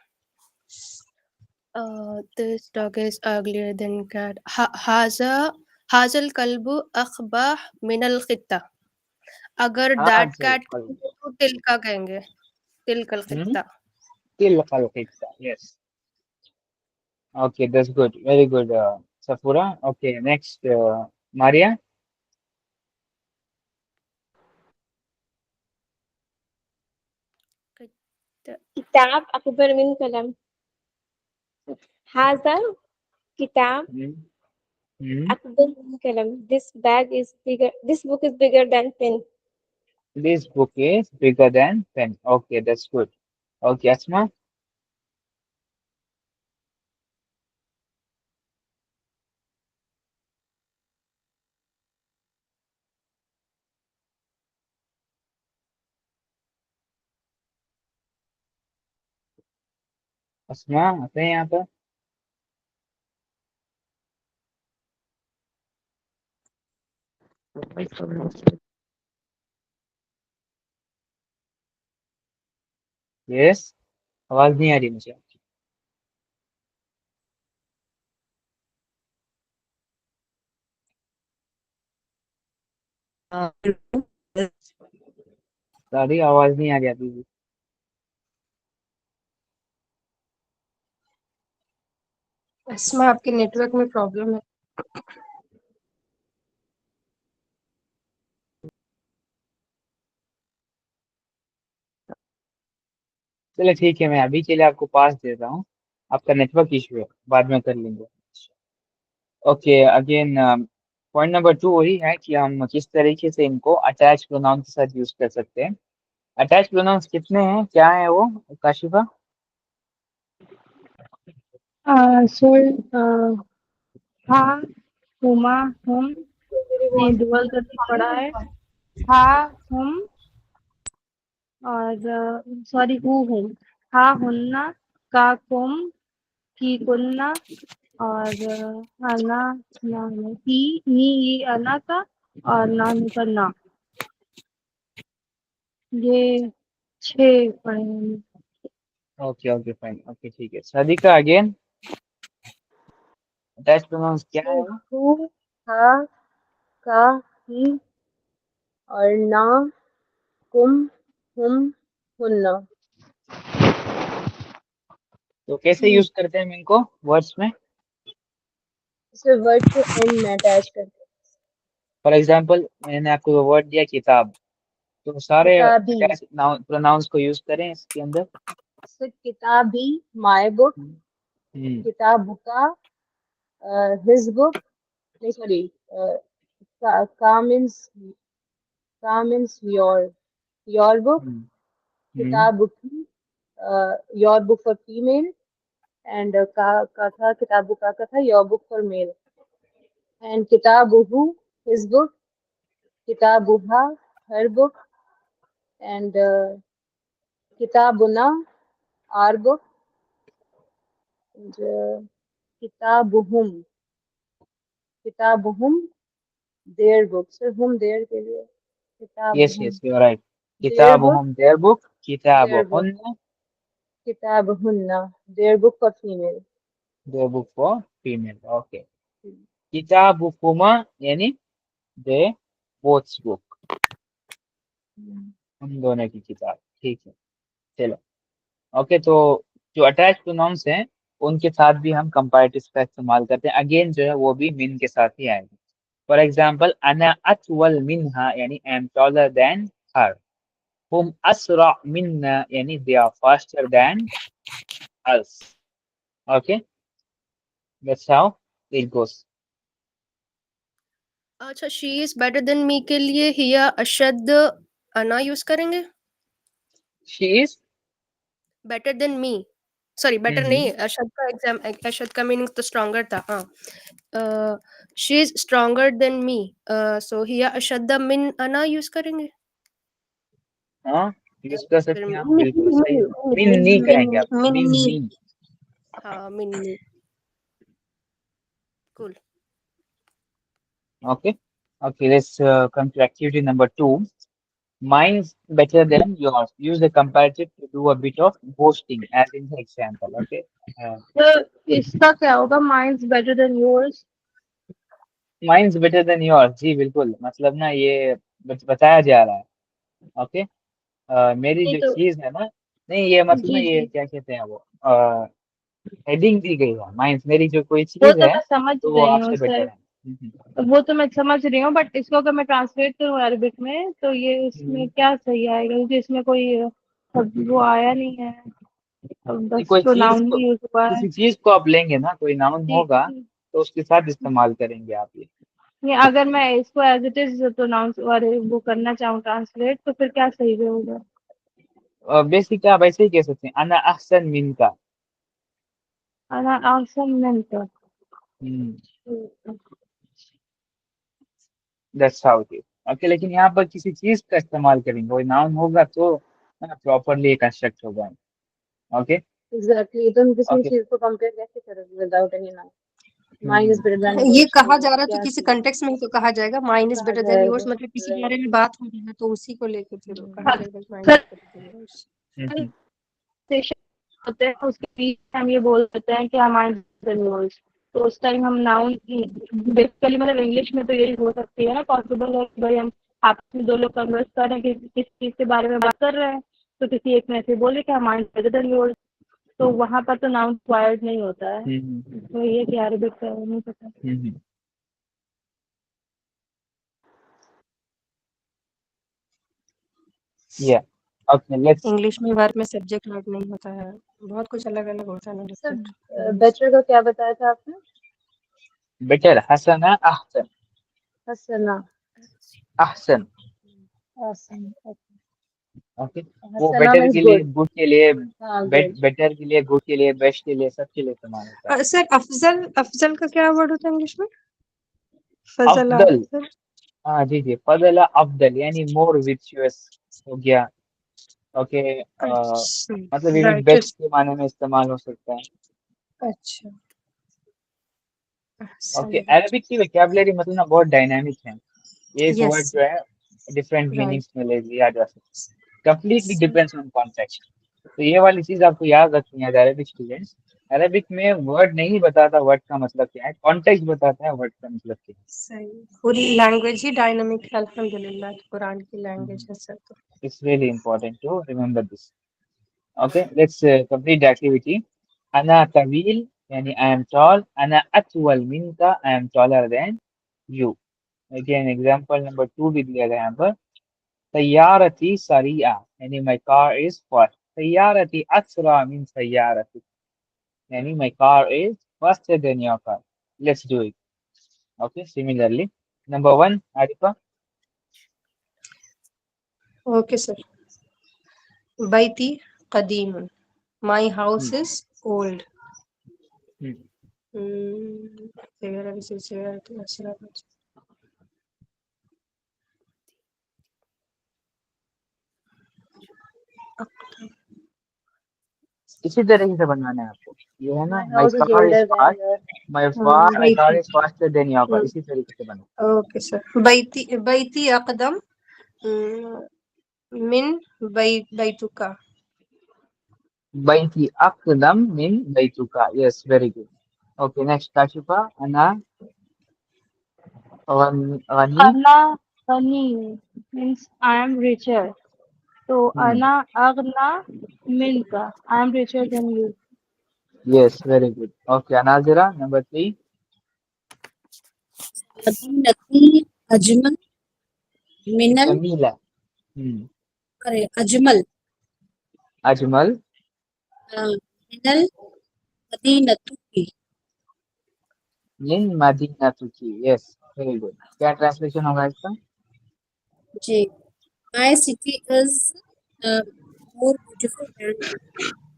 This dog is uglier than cat. Hazal kalbu akhbah minal khitta. अगर that Ajal cat qalb. कहेंगे तो तिलका कहेंगे, तिलकल Hmm? खित्ता। Tilqal qissa. Yes. Okay, that's good. Very good, Safura. Okay, next, Maria. किताब अकबर मिन कलम हाजा किताब Hmm? Hmm? Akbar मिन कलम this book is bigger than pen This book is bigger than pen. Okay, that's good. Okay, Asma. अस्मा आते हैं यहाँ पर? यस, आवाज नहीं आ रही मुझे। सारी आवाज नहीं आ रही अभी भी। इसमें आपके नेटवर्क में प्रॉब्लम है। चलिए ठीक है, मैं अभी के लिए आपको पास देता हूँ, आपका नेटवर्क इशू है, बाद में कर लेंगे। ओके, अगेन पॉइंट नंबर 2 वही है कि हम किस तरीके से इनको अटैच प्रोनाउन के साथ यूज कर सकते हैं। अटैच प्रोनाउंस कितने हैं, क्या है वो काशिफा? सो हा हुमा हम ने डुअल करके पढ़ा है। हा हम और सॉरी हु हुम, हा हुन्ना, का कुम, की कुन्ना और अना ना ही नी ये अना का और नानू का ना। ये 6 पढ़े हैं। ओके ओके फाइन, ओके ठीक है। सदिका अगेन अटैच प्रोनाउंस क्या है वो? हु, हा, का, ही और ना, कुम, हुम, हुन्ना। तो कैसे यूज करते हैं हम इनको वर्ड्स में? सिर्फ वर्ड के एंड में अटैच करते हैं। फॉर एग्जाम्पल मैंने आपको वर्ड दिया किताब, तो सारे किताबी, अटैच प्रोनाउंस को यूज करें इसके अंदर। सिर्फ किताबी, माय बुक, हम्म किताबुका, हिज बुक, नहीं सॉरी, का means your book, hmm hmm किताबुकी, your book for female, and का था किताबुका का था your book for male, and किताबुहु, हिज बुक, किताबुहा, हर बुक, एंड किताबुना, आर बुक, किताबुहुम, किताबुहुम, देयर बुक। सिर्फ हम देयर के लिए यस किताबुहुम, yes you right. Their book, किताबुहुम देयर बुक, देयर बुक, किताबुहुन्न किताबुहुन्ना, their book for female. Their book for female. Okay. किताबुकुमा यानी दे बोथ्स बुक, हम दोनों की किताब। ठीक है, चलो। ओके, तो जो अटैच प्रोनाउंस हैं उनके साथ भी हम कंपैरेटिव का इस्तेमाल करते हैं। अगेन जो है वो भी मिन के साथ ही आएगा। फॉर एग्जाम्पल अना अतवल मिनहा यानी I am taller than her. हुम असरा मिन्ना यानी they are faster than us. Okay, that's how it goes. अच्छा, she is better than me के लिए हिया अशद अना यूज करेंगे। She is better than me, sorry better नहीं, अशद का एग्जाम, अशद का मीनिंग तो स्ट्रॉन्गर था। हाँ, she is stronger than me, so हिया अशद मिन अना यूज करेंगे। हाँ यूज कर फिर सकते हैं आप, बिल्कुल सही है। मिन्नी कहेंगे आप, मिन्नी। मिन्नी। हाँ Minni. Cool. Okay. Okay, let's come to activity number 2. Mine's better than yours. Use the comparative to do a bit of boasting, as in the example. Okay. Uh, तो इसका क्या होगा, mines better than yours. mine's better than yours. जी बिल्कुल, मतलब ना ये बताया जा रहा है। ओके। मेरी नहीं जो तो चीज है ना, नहीं ये मतलब ना जी ये जी, क्या कहते हैं वो, हेडिंग दी गई है। माइंस मेरी जो कोई वो चीज तो है मैं समझ तो वो रही हूँ आपसे बेटर सर, है। वो तो मैं समझ रही हूँ, बट इसको अगर मैं ट्रांसलेट करूँ अरबिक में तो ये इसमें हम्म। क्या सही आएगा, क्योंकि इसमें कोई वो आया नहीं है, नहीं, बस कोई चीज प्रोनाउन को, ही यूज हुआ है। किसी चीज को आप लेंगे ना, कोई नाउन जी होगा तो उसके साथ इस्तेमाल करेंगे आप ये। ये अगर मैं इसको एज इट इज प्रोनाउंस और वो करना चाहूँ ट्रांसलेट, तो फिर क्या सही होगा। बेसिक आप ऐसे ही कह सकते हैं, अना अहसन मिनका। अना आसन minute. That's how it is. Okay, लेकिन यहाँ पर किसी चीज का इस्तेमाल करेंगे, कोई नाउन होगा तो प्रॉपरली कंस्ट्रक्ट होगा। ओके एग्जैक्टली, तो हम किसी ओके। चीज को कंपेयर कैसे करेंगे without any noun. Mine is better then ये योर्स, कहा तो जा रहा है तो क्या किसी चीज कंटेक्स्ट में ही तो कहा जाएगा, माइन इज कहा बेटर देन योर्स, जाएगा। मतलब किसी बारे में राइट। बात हो रही है तो उसी को लेके फिर वो कहा जाएगा mine is sir better than yours. Session होते हैं उसके बीच में हम ये बोल देते हैं कि हमारे रूल्स, तो उस टाइम हम नाउन बेसिकली, मतलब इंग्लिश में तो यही हो सकती है ना, पॉसिबल है कि भाई हम आपस में दो लोग कन्वर्स कर रहे हैं, किस चीज के बारे में बात कर रहे हैं, तो किसी एक ने ऐसे बोले कि हमारे बेटर देन योर्स, तो वहाँ पर तो नाउन रिक्वायर्ड नहीं होता है, हम्म तो ये कि अरबिक का नहीं पता। हम्म या ओके लेट्स इंग्लिश में वर्ब में सब्जेक्ट वर्ब नहीं होता है, बहुत कुछ अलग अलग होता है ना सर डिफरेंट। बेटर का क्या बताया था आपने? बेटर हसना अहसन हसना अहसन हसन ओके वो हसना बेटर मीन्स के लिए गुड। गुड के लिए हाँ गुड। बेटर के लिए गुड के लिए बेस्ट के लिए सबके लिए इस्तेमाल होता है सर अफजल, अफजल का क्या वर्ड होता है इंग्लिश में? फजला अफदल अफजल। हाँ जी जी फजला अफदल यानी मोर विर्चुअस हो गया ओके अच्छा मतलब ये भी बेस्ट राइट। के माने में इस्तेमाल हो सकता है अच्छा ओके अहसन। अरबिक की वोकैबुलरी मतलब ना बहुत डायनामिक है ये एक वर्ड यस जो है डिफरेंट राइट। मीनिंग्स में ले लिया जा सकता है कंप्लीटली डिपेंड्स ऑन कॉन्टेक्स्ट तो ये वाली चीज आपको याद रखनी है अरबिक स्टूडेंट्स अरबिक में वर्ड नहीं बताता वर्ड का मतलब क्या है कॉन्टेक्स्ट बताता है वर्ड का मतलब क्या सही, पूरी लैंग्वेज ही डायनामिक है अल्हम्दुलिल्लाह, कुरान की है लैंग्वेज है सर तो। It's really important to remember this okay let's complete the activity अना तवील यानी आई एम टॉल अना अतवल मिनका I am taller than you again example number 2 भी दिया गया यहाँ पर सय्यारती सरिया यानी माय कार इज फास्ट सय्यारती असरा मिन सय्यारती यानी my car is faster than your car let's do it okay similarly number 1 Arifa okay sir. बैती कदीम, my house hmm. Is old. Hmm. इसी तरीके से बनाना है आपको ये है ना my my house is car is older than fast your. My car बैती। Is faster than your car इसी तरीके से बना ओके सर। बैती बैती अकदम मिन बैतुका। बैती अकदम मिन बैतुका yes very good okay next Kashifa अना गनी Ana Gani means I am richer. So Ana Agna Minka. I am richer than you. Yes very good okay अनाजिरा नंबर 3 मदीनती अजमल मिनल, जमीला अरे अजमल अजमल मिनल मदीनतु की। मिन मदीनतुकी यस वेरी गुड क्या ट्रांसलेशन होगा इसका जी, my city is more beautiful than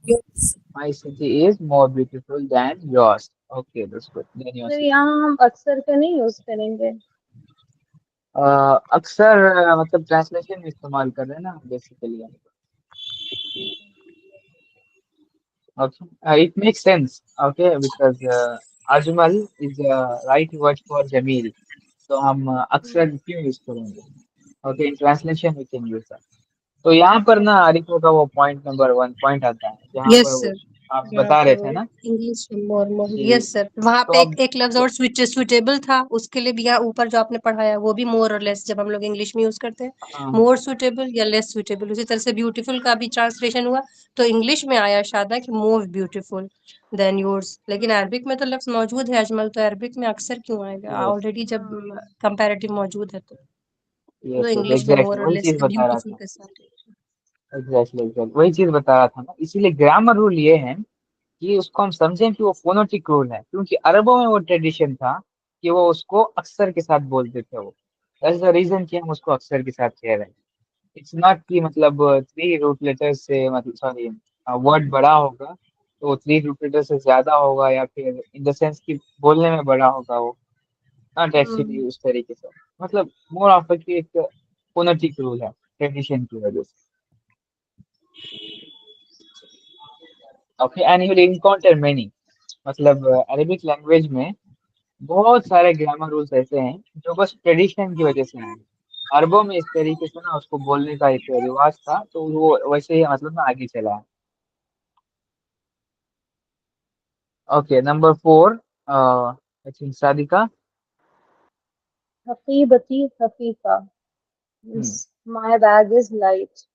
yours. My city is more beautiful than yours okay that's good than your sir city यहाँ हम अक्सर का नहीं यूज करेंगे। अक्सर मतलब ट्रांसलेशन में इस्तेमाल कर रहे हैं ना basically okay it makes sense okay because ajmal is a right word for jamil तो हम अक्सर क्यों यूज करेंगे okay in translation we can use that तो यहाँ पर ना आरिफो का वो पॉइंट नंबर 1 पॉइंट आता है जहाँ पर यस वो सर। आप बता रहे थे ना इंग्लिश मोर मोर कि यस सर, वहाँ तो पे अब एक लफ्ज तो, और सुटेबल था, उसके लिए भी यहाँ ऊपर जो आपने पढ़ाया वो भी मोर और लेस जब हम लोग इंग्लिश में यूज करते हैं, हाँ मोर सुटेबल या लेस सुटेबल, उसी तरह से ब्यूटीफुल का भी ट्रांसलेशन हुआ तो इंग्लिश में आया शादा कि मोर ब्यूटीफुल देन योर्स, लेकिन अरबिक में तो लफ्ज मौजूद है अजमल, तो अरबिक में अक्सर क्यों आएगा यस ऑलरेडी जब कंपैरेटिव मौजूद है तो यस यस इंग्लिश में एग्जैक्टली मोर और वही लेस चीज का बता रहा ब्यूटीफुल था के साथ। एग्जैक्टली वही चीज बता रहा था ना इसीलिए ग्रामर रूल ये है कि उसको हम समझें कि वो फोनेटिक रूल है क्योंकि अरबों में वो ट्रेडिशन था कि वो उसको अक्सर के साथ बोलते थे वो दैट्स द रीजन कि हम उसको अक्सर के साथ कह रहे हैं इट्स नॉट कि मतलब 3 रूट लेटर्स से मतलब सॉरी वर्ड बड़ा होगा तो 3 रूट लेटर से ज्यादा होगा या फिर इन द सेंस कि बोलने में बड़ा होगा वो नॉट एक्चुअली उस तरीके से मतलब मोर ऑफ कि एक फोनेटिक रूल है ट्रेडिशन की वजह से okay and you will encounter many मतलब अरेबिक लैंग्वेज में बहुत सारे ग्रामर रूल्स ऐसे हैं जो बस ट्रेडिशन की वजह से आए हैं अरबों में इस तरीके से ना उसको बोलने का एक रिवाज था तो वो वैसे ही मतलब ना आगे चला है okay number 4 I think Sadiqa हकीबती हकीका means hmm my bag is light.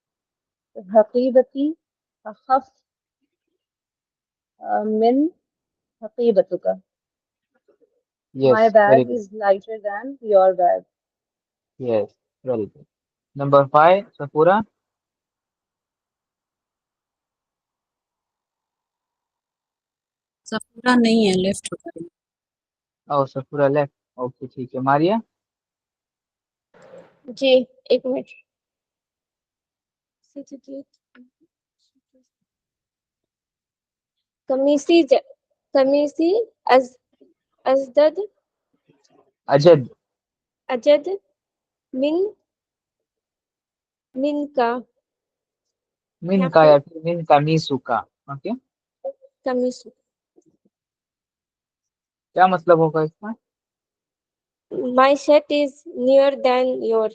हकीबती अखफ min haqibatuka. My Yes, bag very good. is lighter than your bag. Yes, very good. Number 5, Safura. Safura नहीं है, लेफ्ट होता है। Oh, Safura left. Okay, ठीक है। मारिया। जी, एक मिनट। कमीसी कमीसी अजदद अजद। अजद मिन मिन का मिन या का फिर या फिर मिन कमीसु का। ओके, कमीसु। क्या मतलब होगा इसका? My shirt is near than your.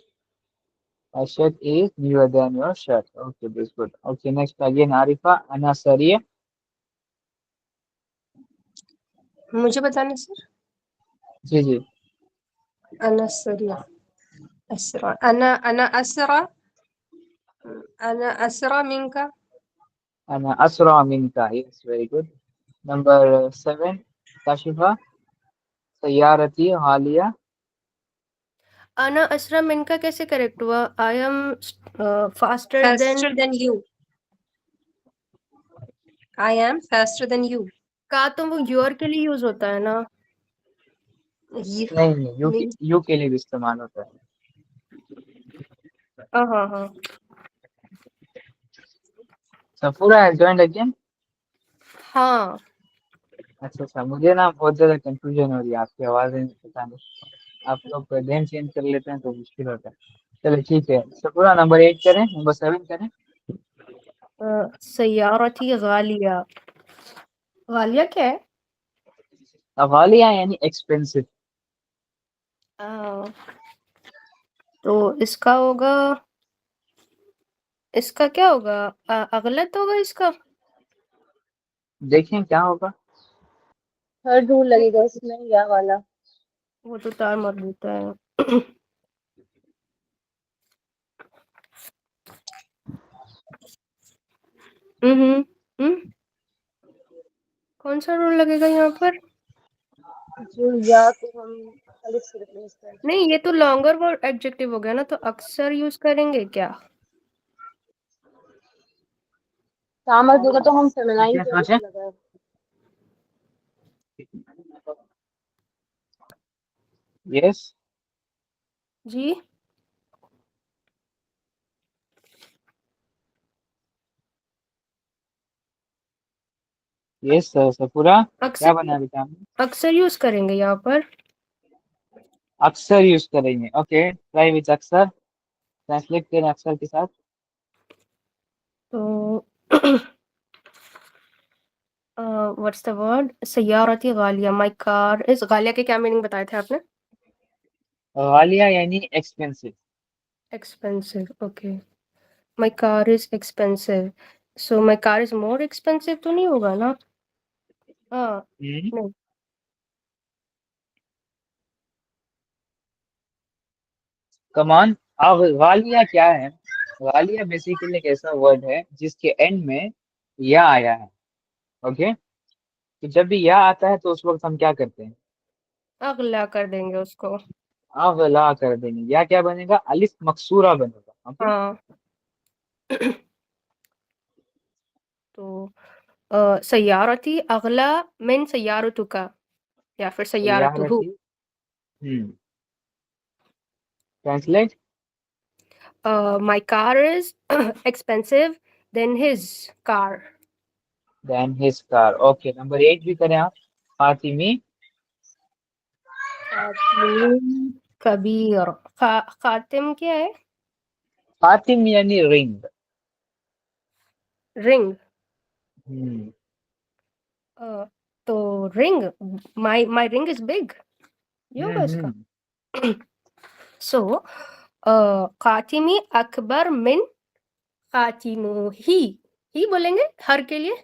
My shirt is newer than your shirt. Okay, that's good. Okay, next again, Arifa. Ana Sariya. मुझे बताना सर। जी जी। अना सरिया असरा अना अना असरा अना असरा मिनका। Ana Asra minka. Yes, very good. Number 7, Kashifa. Sayyarati Haliya. अना असरा मिन का कैसे करेक्ट हुआ? I am faster than. faster than you. I am faster than you. का तो वो योर के लिए यूज होता है ना? You नहीं, means यू के लिए भी इस्तेमाल होता है। हाँ हाँ। Safura has joined again. हाँ, अच्छा, मुझे ना बहुत ज्यादा कंफ्यूजन हो रही है, आपकी आवाज नहीं पता नहीं। आप लोग ध्यान चेंज कर लेते हैं तो मुश्किल होता है। चलो ठीक है, सफूरा नंबर 8 करें, नंबर 7 करें। सयारती गालिया। गालिया क्या है? गालिया यानी एक्सपेंसिव। तो इसका होगा, इसका क्या होगा? अगलत होगा इसका। देखें क्या होगा। थर्ड रूल लगेगा इसमें, या वाला। वो तो तार मरबूता है। हम्म हम्म। कौन सा रूल लगेगा यहाँ पर? जो या को हम अलिफ से रिप्लेस कर। नहीं, ये तो लॉन्गर वर्ड एडजेक्टिव हो गया ना, तो अक्सर यूज करेंगे क्या? तामद होगा तो हम फेमिनाइन क्या के सोचे? अलिफ लगाए। यस जी, यस सफूरा, क्या अक्सर बना बेटा आपने? अक्सर यूज करेंगे यहाँ पर। अक्सर यूज करेंगे। ओके, ट्राई विद अक्सर। ट्रांसलेट करें अक्सर के साथ। तो व्हाट्स द वर्ड? सयारती गालिया। माई कार इज गालिया के क्या मीनिंग बताए थे आपने? गालिया यानी expensive. Expensive. Okay, my car is expensive. So my car is more expensive तो नहीं होगा ना? हाँ, नहीं। कमान। अब गालिया क्या है? गालिया बेसिकली एक ऐसा वर्ड है जिसके एंड में या आया है। ओके, तो जब भी या आता है तो उस वक्त हम क्या करते हैं? अगला कर देंगे उसको। अगला कर देंगे। या क्या बनेगा? अलिफ मकसूरा बनेगा। ओके, हाँ। तो सयारती अगला मिन सयारतुका, या फिर सयारतुहु। सयारती। Translate. My car is expensive than his car. Than his car. Okay, number 8 भी करें आप। फातिमी। कबीर। खातिम क्या है? फातिम यानी रिंग। रिंग। हम्म तो ring, my ring is big, ये होगा इसका। हम्म। सो खातिमी अकबर मिन खातिमु ही बोलेंगे हर के लिए।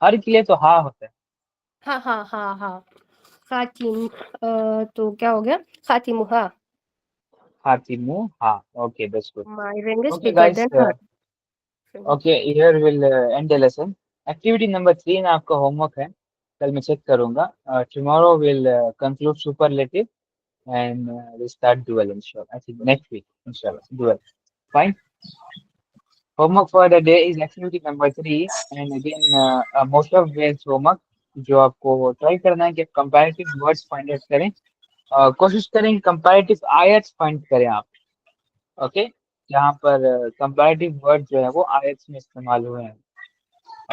हर के लिए तो हाँ होता है। हाँ हाँ हाँ हाँ। खातिम तो क्या हो गया? खातिमुहा। फातिमू, हाँ। Okay, that's good. My ring is Okay, bigger guys. Than her. Okay, here we'll end the lesson. Activity number 3 आपका होमवर्क है, कल मैं चेक करूंगा। Tomorrow will conclude superlative and we start dual inshallah. I think next week inshallah dual. Fine. Homework for the day is activity number 3 and again most of ways homework जो आपको try करना है कि comparative words find out करें। कोशिश करें comparative आयट्स find करें आप। ओके, जहाँ पर कंपैरेटिव वर्ड जो है वो आयट्स में इस्तेमाल हुए हैं।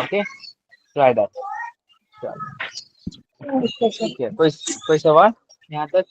Okay, try that. ठीक है, कोई सवाल यहाँ तक?